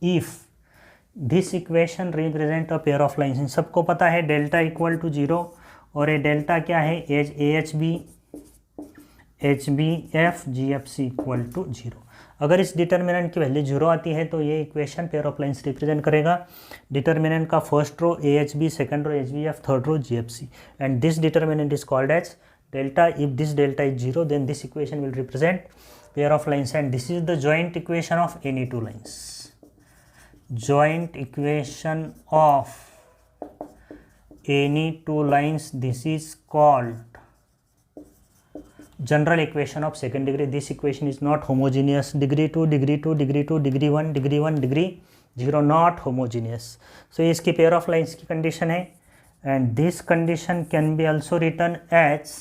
Speaker 1: if this equation represent a pair of lines. इन सबको पता है delta equal to 0 और ये delta क्या है AHB HBF GFC equal to 0। अगर इस डिटर्मिनेंट की वैल्यू 0 आती है तो ये equation pair of lines represent करेगा। डिटर्मिनेंट का first row AHB, second row HBF, third row GFC and this determinant is called as delta. If this delta is 0 then this equation will represent pair of lines and this is the joint equation of any two lines. Joint equation of any two lines, this is called general equation of second degree. This equation is not homogeneous. Degree 2, degree 2, degree 2, degree 1, degree 1, degree 0, not homogeneous. So इसकी pair of lines की condition है and this condition can be also written as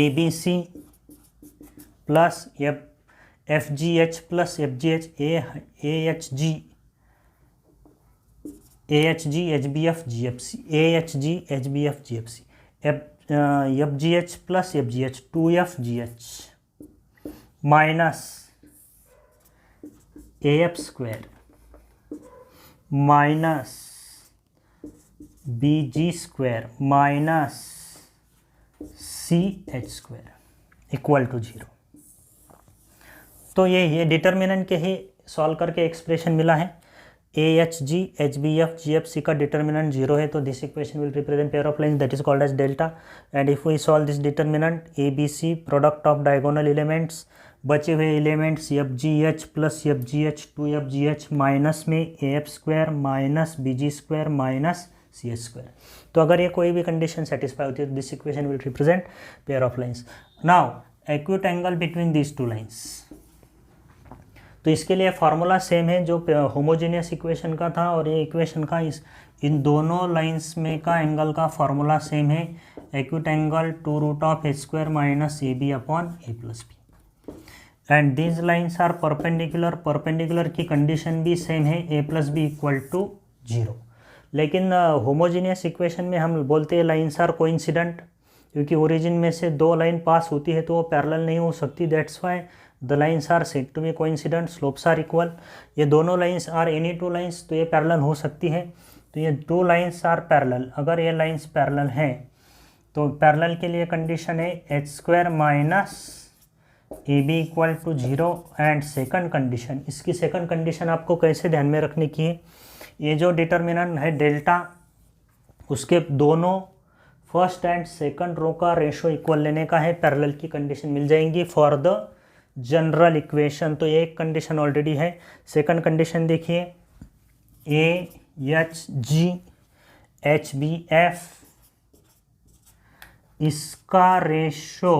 Speaker 1: ABC plus FGH plus FGH AHG HBF GFC AHG HBF GFC FGH plus FGH 2FGH minus AF square minus BG square minus CH square equal to 0। तो ये determinant के ही solve करके expression मिला है। AHG HBF GFC का determinant 0 है तो this equation will represent pair of lines that is called as delta. And if we solve this determinant ABC product of diagonal elements, बचे हुए elements FGH plus FGH 2FGH minus में AF square minus BG square minus CH square. तो अगर ये कोई भी condition satisfy होती है तो this equation will represent pair of lines. Now acute angle between these two lines, तो इसके लिए फार्मूला सेम है जो होमोजेनियस इक्वेशन का था और ये इक्वेशन का इन दोनों लाइंस में का एंगल का फार्मूला सेम है। Acute angle 2√h² minus AB upon A plus B and these lines are perpendicular. Perpendicular की कंडीशन भी सेम है A plus B equal to 0। लेकिन होमोजीनियस इक्वेशन में हम बोलते हैं लाइन्स आर कोइंसिडेंट, क्योंकि ओरिजिन में से दो लाइन पास होती है तो वो पैरेलल नहीं हो सकती, that's why the lines are said to be coincident, slopes are equal. ये दोनों lines are any two lines, तो ये पैरेलल हो सकती है। तो ये दो लाइन्स आर पैरेलल, अगर ये लाइन्स पैरेलल हैं तो पैरेलल के लिए कंडीशन है H square minus A B equal to 0 and second condition, इसकी सेकंड कंडीशन आपको कैसे ध्यान में रखने की है, ये जो डिटर्मिनेंट है डेल्टा, उसके दोनों फर्स्ट एंड सेकंड रो का रेशो इक्वल लेने का है, पैरेलल की कंडीशन मिल जाएंगी फॉर द जनरल इक्वेशन। तो ये एक कंडीशन ऑलरेडी है। सेकंड कंडीशन देखिए, A H G H B F इसका रेशो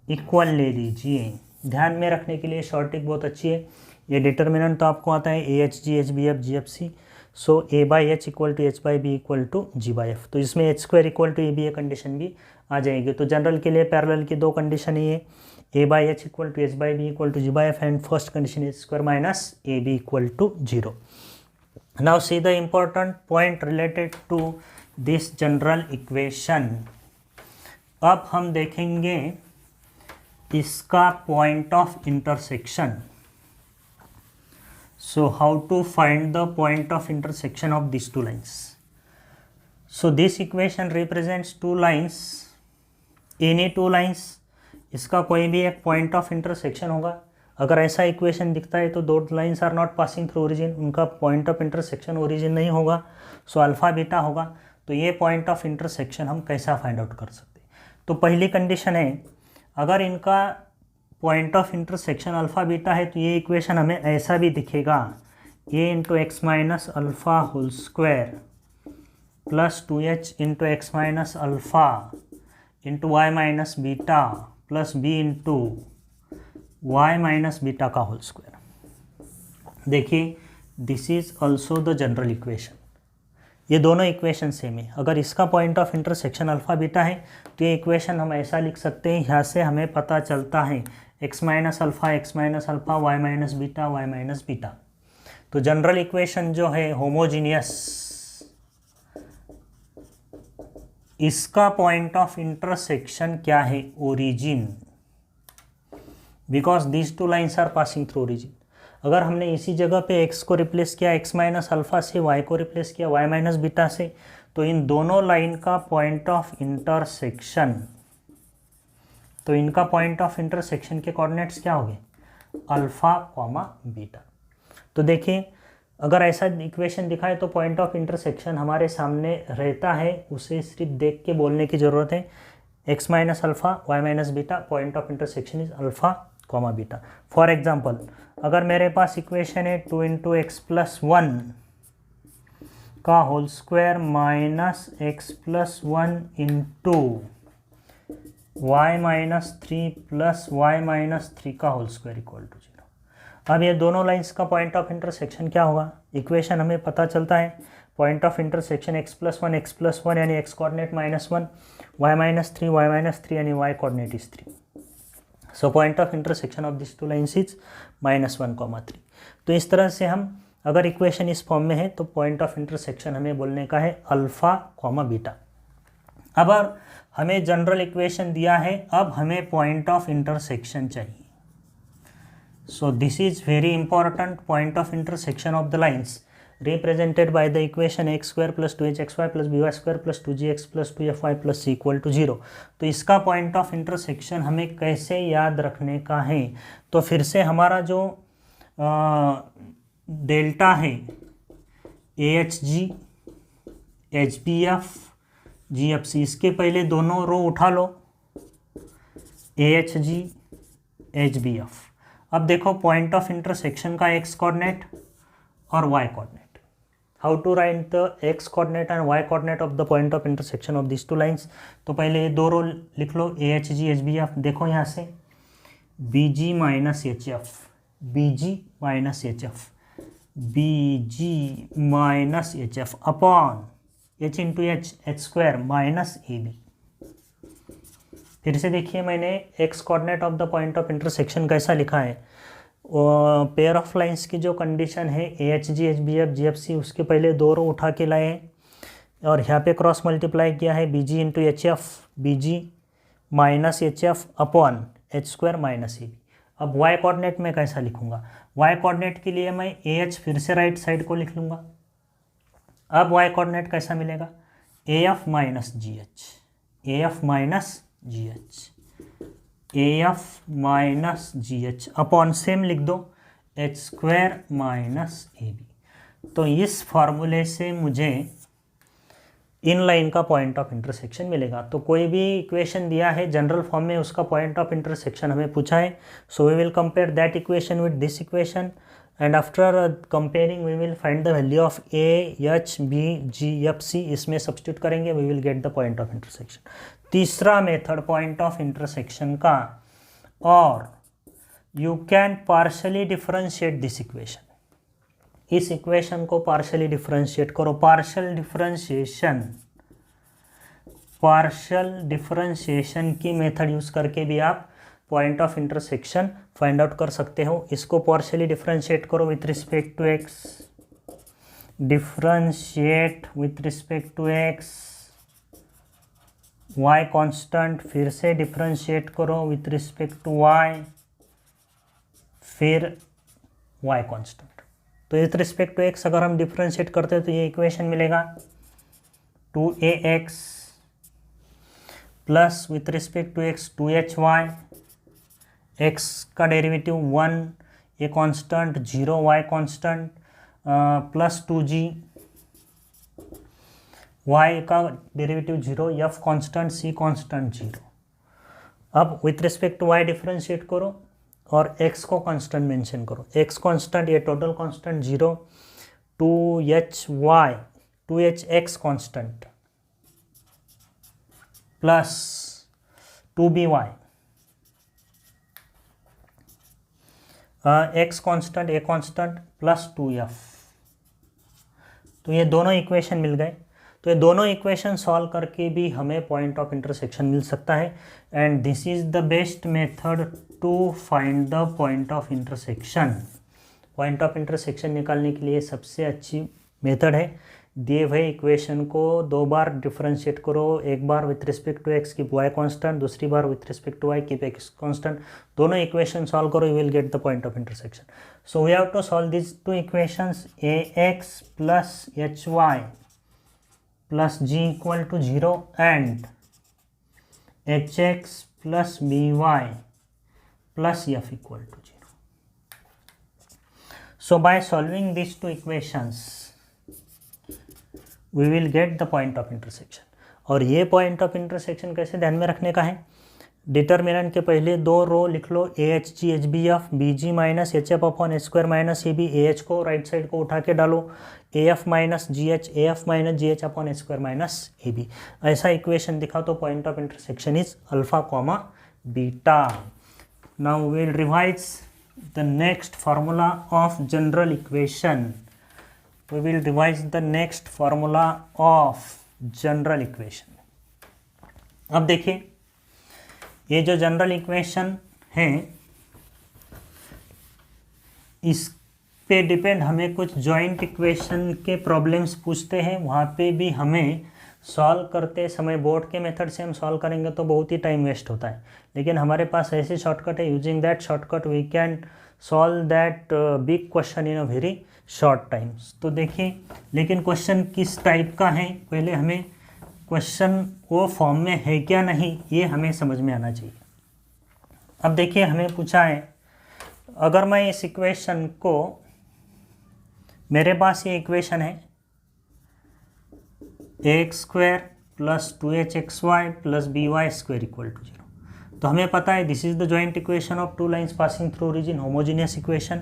Speaker 1: इक्वल ले लीजिए। ध्यान में रखने के लिए शॉर्ट ट्रिक बहुत अच्छी है। ये डिटर्मिनेंट तो आपको आता है A H G H B F G F C, so A by H equal to H by B equal to ji by F, तो इसमें H square equal to A B a condition भी आ जाएगी। तो general के लिए parallel की दो कंडीशन ही है, a by H equal to H by B equal to ji by f, and first condition h square minus A B equal to 0। Now see the important point related to this general equation. अब हम देखेंगे इसका point of intersection. So how to find the point of intersection of these two lines? So this equation represents two lines, any two lines, इसका कोई भी एक point of intersection होगा। अगर ऐसा इक्वेशन दिखता है तो दो lines are not passing through origin, उनका पॉइंट ऑफ इंटरसेक्शन ओरिजिन नहीं होगा, सो अल्फा बीटा होगा। तो ये पॉइंट ऑफ इंटरसेक्शन हम कैसा फाइंड आउट कर सकते हैं? तो पहली कंडीशन है, अगर इनका point of intersection alpha beta है तो ये इक्वेशन हमें ऐसा भी दिखेगा, a into x minus alpha whole square plus 2h into x minus alpha into Y minus beta plus b into Y minus beta का होल स्क्वायर। देखिए, this is also the general equation. ये दोनों equation same है। अगर इसका point of intersection alpha beta है तो ये इक्वेशन हम ऐसा लिख सकते हैं, यहाँ से हमें पता चलता है X minus alpha Y minus beta. तो जनरल इक्वेशन जो है होमोजीनियस, इसका पॉइंट ऑफ इंटरसेक्शन क्या है? Origin, because these two lines are passing through origin. अगर हमने इसी जगह पे x को रिप्लेस किया x माइनस अल्फ़ा से, y को रिप्लेस किया y माइनस बीटा से, तो इन दोनों लाइन का पॉइंट ऑफ इंटरसेक्शन, तो इनका पॉइंट ऑफ इंटरसेक्शन के कोऑर्डिनेट्स क्या हो गए? Alpha comma beta. तो देखिए, अगर ऐसा इक्वेशन दिखाए तो पॉइंट ऑफ इंटरसेक्शन हमारे सामने रहता है, उसे सिर्फ देख के बोलने की ज़रूरत है। x minus alpha Y minus beta, point of intersection is alpha comma beta. For example, अगर मेरे पास इक्वेशन है 2 इंटू एक्स प्लस 1 का whole square minus X plus 1 into Y minus 3 plus Y minus 3 का होल स्क्वायर इक्वल टू 0। अब ये दोनों lines का पॉइंट ऑफ इंटरसेक्शन क्या होगा? इक्वेशन हमें पता चलता है, point of intersection x plus one यानी x coordinate -1, y minus three यानी y coordinate is 3। So point of intersection of this two lines is -1, 3। तो इस तरह से हम, अगर इक्वेशन इस फॉर्म में है तो पॉइंट ऑफ इंटरसेक्शन हमें बोलने का है अल्फ़ा कॉमा बीटा। अब हमें जनरल इक्वेशन दिया है, अब हमें पॉइंट ऑफ इंटरसेक्शन चाहिए। सो this is very important, point of intersection of the lines represented by the equation x square plus 2hxy plus by square plus 2gx plus 2fy plus c equal to 0। तो इसका point of intersection हमें कैसे याद रखने का है? तो फिर से हमारा जो डेल्टा है AHG HBF GFC, इसके पहले दोनों रो उठा लो, AHG HBF। अब देखो पॉइंट ऑफ इंटरसेक्शन का x कोऑर्डिनेट और y coordinate. How to write the x coordinate and y coordinate of the point of intersection of these two lines? तो पहले ये दो रो लिख लो, AHG HBF। देखो यहाँ से BG minus HF, BG minus HF, BG minus HF upon H into H square minus AB। फिर से देखिए, मैंने x coordinate of the point of intersection कैसा लिखा है? पेयर ऑफ लाइंस की जो कंडीशन है AHG HBF GFC, उसके पहले 2 रो उठा के लाए हैं और यहाँ पे क्रॉस मल्टीप्लाई किया है BG into HF, BG minus HF upon H² minus AB। अब y कोऑर्डिनेट में कैसा लिखूंगा? y कोऑर्डिनेट के लिए मैं AH फिर से राइट साइड को लिख लूँगा। अब y कोऑर्डिनेट कैसा मिलेगा? AF minus GH, AF minus GH, AF minus GH upon same लिख दो H² माइनस AB। तो इस फॉर्मूले से मुझे इन लाइन का पॉइंट ऑफ इंटरसेक्शन मिलेगा। तो कोई भी इक्वेशन दिया है जनरल फॉर्म में, उसका पॉइंट ऑफ इंटरसेक्शन हमें पूछा है। So we will compare that equation with this equation and after comparing we will find the value of AHBGFC। इसमें सब्स्टिट्यूट करेंगे, we will get the point of intersection. तीसरा method point of intersection का, और you can partially differentiate this equation. इस इक्वेशन को partially differentiate करो। Partial differentiation की मेथड यूज करके भी आप point of intersection find out कर सकते हो। इसको पार्शियली डिफरेंशिएट करो with respect to x, differentiate with respect to x, y constant, फिर से डिफरेंशिएट करो विथ रिस्पेक्ट टू y, फिर y कांस्टेंट। तो विथ रिस्पेक्ट टू x अगर हम डिफरेंशिएट करते हैं तो ये इक्वेशन मिलेगा 2ax plus with respect to x 2hy, x का डेरिवेटिव 1, ये constant 0, y constant, plus 2g, y का derivative 0, f constant, c constant 0। अब with respect to y differentiate करो और x को कांस्टेंट मेंशन करो। x कांस्टेंट, ये total constant 0, 2hx constant plus 2by, x constant, a constant plus 2f। तो ये दोनों इक्वेशन मिल गए। तो ये दोनों इक्वेशन सॉल्व करके भी हमें पॉइंट ऑफ इंटरसेक्शन मिल सकता है and this is the best method to find the point of intersection. Point of intersection निकालने के लिए सबसे अच्छी मेथड है, दिए हुए इक्वेशन को 2 बार डिफरेंशिएट करो, एक बार with respect to x keep y constant, दूसरी बार with respect to y keep x constant. दोनों इक्वेशन सॉल्व करो, you will get the point of intersection. So we have to solve this 2 equations, ax plus hy plus g equal to 0 and hx plus by plus f equal to 0. So by solving these 2 equations we will get the point of intersection। और ये point of intersection कैसे ध्यान में रखने का है, determinant के पहले 2 रो लिख लो, AHG HBF, BG minus HF upon H² minus AB, AH को राइट साइड को उठा के डालो, AF minus GH, AF minus GH upon H² minus AB। ऐसा इक्वेशन दिखा तो point of intersection is alpha comma beta. Now we will revise the next formula of general equation. We will revise the next formula of general equation. अब देखिए, ये जो general equation है इस पे डिपेंड हमें कुछ जॉइंट इक्वेशन के प्रॉब्लम्स पूछते हैं, वहाँ पे भी हमें सॉल्व करते समय बोर्ड के मेथड से हम सॉल्व करेंगे तो बहुत ही टाइम वेस्ट होता है, लेकिन हमारे पास ऐसे शॉर्टकट है, using that shortcut we can solve that big question in a very short times. तो देखिए, लेकिन क्वेश्चन किस टाइप का है, पहले हमें क्वेश्चन वो फॉर्म में है क्या नहीं ये हमें समझ में आना चाहिए। अब देखिए, हमें पूछा है, अगर मैं इस इक्वेशन को, मेरे पास ये इक्वेशन है ax² plus 2hxy plus by² equal to 0। तो हमें पता है this is the joint equation of 2 lines passing through origin, homogeneous equation.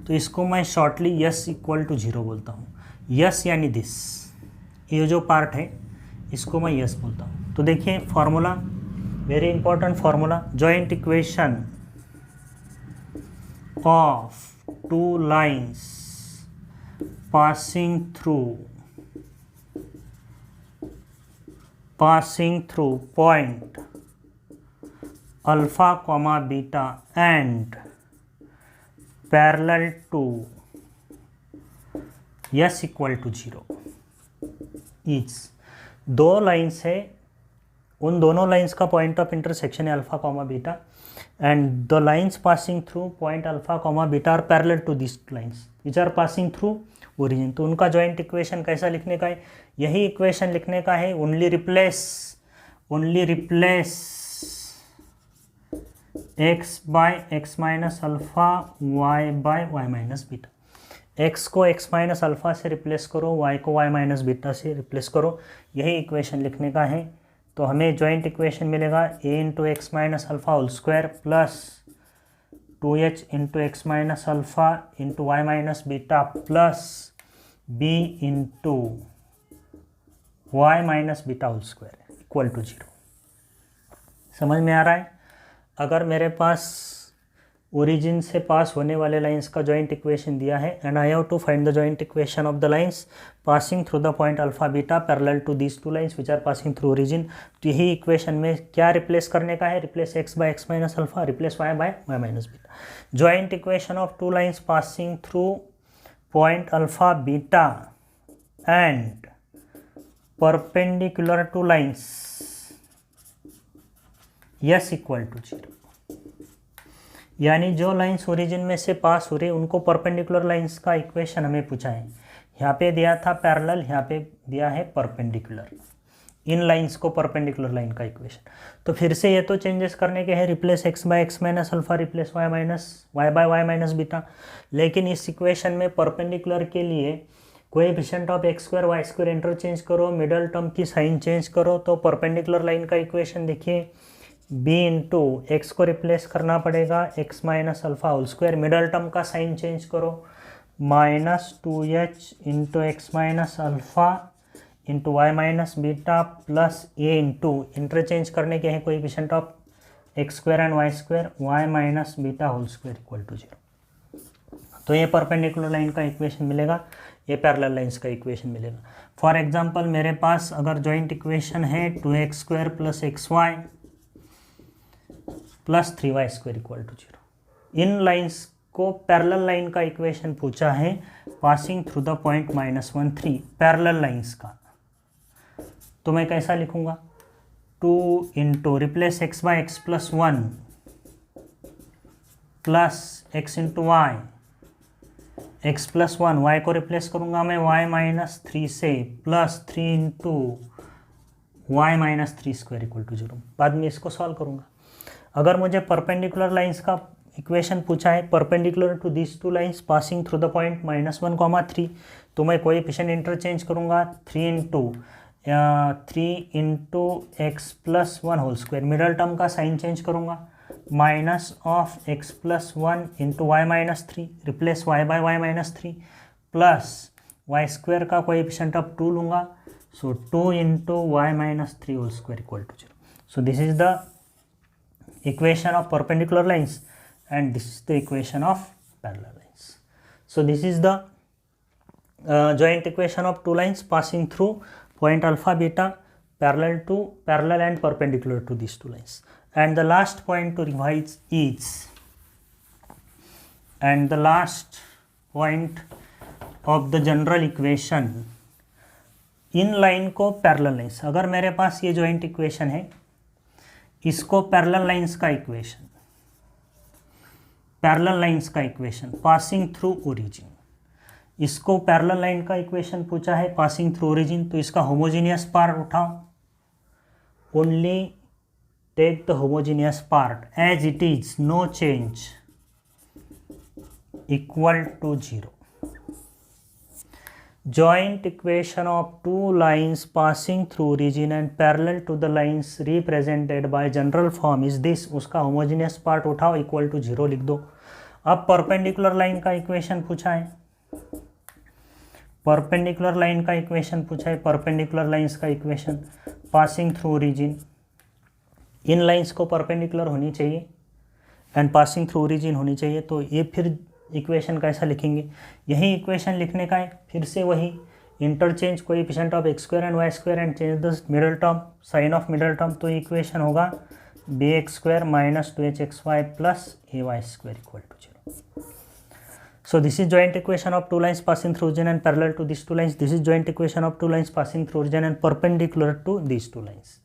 Speaker 1: तो इसको मैं शॉर्टली यस इक्वल टू 0 बोलता हूँ। यस यानी दिस, ये जो पार्ट है इसको मैं यस बोलता हूँ। तो देखिए formula, very important formula, joint equation of 2 lines passing through point alpha comma beta and parallel to S equal to 0 is, दो लाइन्स है, उन दोनों लाइन्स का पॉइंट ऑफ इंटरसेक्शन है alpha comma beta, and the lines passing through point alpha comma beta are parallel to this lines which are passing through origin. तो उनका joint equation कैसा लिखने का है, यही इक्वेशन लिखने का है, only replace x by x minus alpha, y by y minus beta. x को x माइनस अल्फा से रिप्लेस करो, y को y माइनस बीटा से रिप्लेस करो, यही इक्वेशन लिखने का है। तो हमें जॉइंट इक्वेशन मिलेगा a into x minus alpha whole square plus 2h into x minus alpha into Y minus beta plus b into Y minus beta whole square equal to 0। समझ में आ रहा है? अगर मेरे पास ओरिजिन से पास होने वाले लाइंस का जॉइंट इक्वेशन दिया है and I have to find the joint equation of the lines passing through the point alpha beta parallel to these two lines which are passing through origin, तो यही इक्वेशन में क्या रिप्लेस करने का है, replace x by x minus alpha, replace y by y minus beta. Joint equation of two lines passing through point alpha beta and perpendicular to lines S equal to 0, यानी जो लाइंस ओरिजिन में से पास हो रही उनको perpendicular lines का equation हमें पूछा है। यहाँ पे दिया था पैरेलल, यहाँ पे दिया है परपेंडिकुलर, इन लाइंस को परपेंडिकुलर लाइन का इक्वेशन। तो फिर से ये तो चेंजेस करने के हैं, replace x by x minus alpha, replace y by y minus beta. लेकिन इस इक्वेशन में परपेंडिकुलर के लिए coefficient of x square y square interchange करो, मिडल टर्म की साइन चेंज करो, तो परपेंडिकुलर लाइन का इक्वेशन देखिए b इंटू एक्स को रिप्लेस करना पड़ेगा x minus alpha whole square, middle term का साइन चेंज करो, minus 2h into x minus alpha into Y minus beta plus a into interchange करने के हैं coefficient of x square and Y square, y minus beta whole square equal to 0। तो ये perpendicular line का equation मिलेगा, ये parallel lines का equation मिलेगा। फॉर एग्जांपल मेरे पास अगर जॉइंट इक्वेशन है 2x square plus x y plus 3y square equal to 0, इन लाइंस को पैरेलल लाइन का इक्वेशन पूछा है passing through the point -1 3 parallel lines का। तो मैं कैसा लिखूंगा, 2 into replace x by x plus 1 plus x into y, x plus 1, y को रिप्लेस करूंगा मैं y माइनस 3 से, plus 3 into Y minus 3 square equal to 0। बाद में इसको सॉल्व करूंगा। अगर मुझे परपेंडिकुलर लाइंस का इक्वेशन पूछा है x to this two lines passing through the point -1, 3, तो मैं कोएफिशिएंट इंटरचेंज करूंगा, 3 into x plus 1 whole square, middle term का साइन चेंज करूंगा, minus of x plus 1 into Y minus 3, replace y by y minus 3 plus Y square का coefficient of 2 लूँगा, so 2 into Y minus 3 whole square equal to 0। So this is the equation of perpendicular lines and this is the equation of parallel lines. So this is the joint equation of two lines passing through point alpha beta parallel and perpendicular to these two lines. And the last point to revise is, and the last point of the general equation, इन line को parallel lines, अगर मेरे पास ये joint equation है, इसको parallel lines का equation, parallel lines का इक्वेशन पासिंग थ्रू ओरिजिन, इसको पैरेलल लाइन का इक्वेशन पूछा है पासिंग थ्रू ओरिजिन, तो इसका होमोजीनियस पार्ट उठाओ, only take the homogeneous part as it is, no change, equal to 0। Joint equation of two lines passing through origin and parallel to the lines represented by general form is this, उसका homogeneous part उठाओ, equal to 0 लिख दो। अब perpendicular line का equation पूछा है, perpendicular line का equation पूछा है, परपेंडिकुलर लाइंस का इक्वेशन पासिंग थ्रू ओरिजिन, इन लाइंस को परपेंडिकुलर होनी चाहिए एंड पासिंग थ्रू ओरिजिन होनी चाहिए। तो ये फिर इक्वेशन कैसा लिखेंगे, यही इक्वेशन लिखने का है, फिर से वही interchange coefficient of x square and Y square and change the middle term, sign of middle term, तो इक्वेशन होगा bx square minus 2hxy plus ay square equal to 0। So this is joint equation of two lines passing through origin and parallel to these two lines. This is joint equation of two lines passing through origin and perpendicular to these two lines.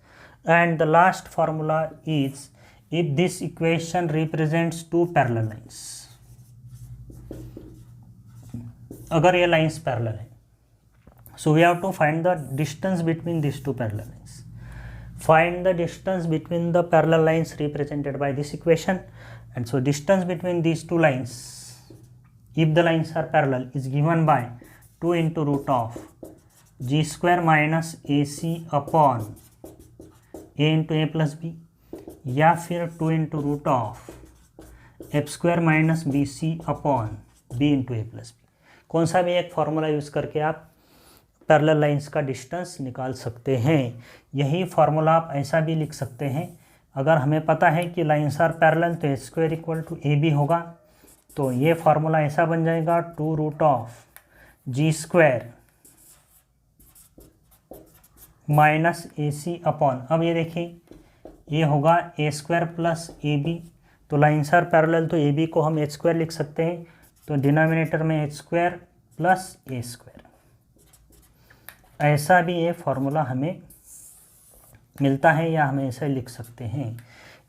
Speaker 1: And the last formula is if this equation represents two parallel lines. अगर ये lines parallel है, so we have to find the distance between these two parallel lines. Find the distance between the parallel lines represented by this equation. And so distance between these two lines, if the lines are parallel, is given by 2 into root of g square minus ac upon a into a plus b, या फिर 2 into root of f square minus bc upon b into a plus b. कौन सा भी एक formula use करके आप parallel lines का distance निकाल सकते हैं. यही फार्मूला आप ऐसा भी लिख सकते हैं, अगर हमें पता है कि लाइंस आर पैरेलल तो h square equal to A b होगा, तो ये फार्मूला ऐसा बन जाएगा 2 root of g square minus a c upon, अब ये देखिए ये होगा a square plus a b, तो लाइंस आर पैरेलल तो ए बी को हम एच स्क्वायर लिख सकते हैं, तो डिनोमिनेटर में एच स्क्वायर प्लस ए स्क्वायर, ऐसा भी ये फार्मूला हमें मिलता है, या हमें ऐसा लिख सकते हैं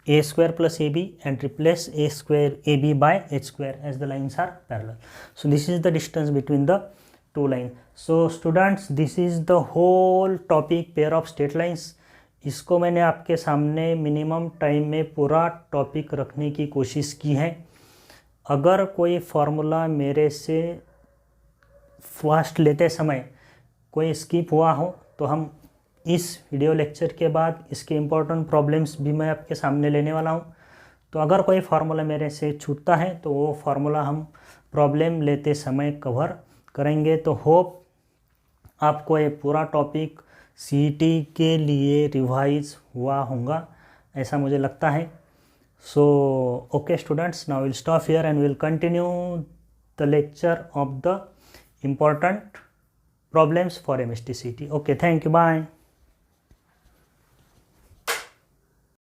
Speaker 1: a square plus a b and replace a square a b by h square as the lines are parallel. So this is the distance between the two line. So students, this is the whole topic pair of straight lines. इसको मैंने आपके सामने minimum time में पूरा topic रखने की कोशिश की है. अगर कोई फार्मूला मेरे से फास्ट लेते समय कोई स्किप हुआ हो तो हम इस वीडियो लेक्चर के बाद इसके इम्पोर्टेंट प्रॉब्लम्स भी मैं आपके सामने लेने वाला हूं. तो अगर कोई फार्मूला मेरे से छूटता है तो वो फार्मूला हम प्रॉब्लम लेते समय कवर करेंगे. तो होप आपको ये पूरा टॉपिक सीईटी के लिए रिवाइज हुआ होगा, ऐसा मुझे लगता है. So okay students, now will stop here and will continue the lecture of the important problems for MST CET. Okay, thank you, bye.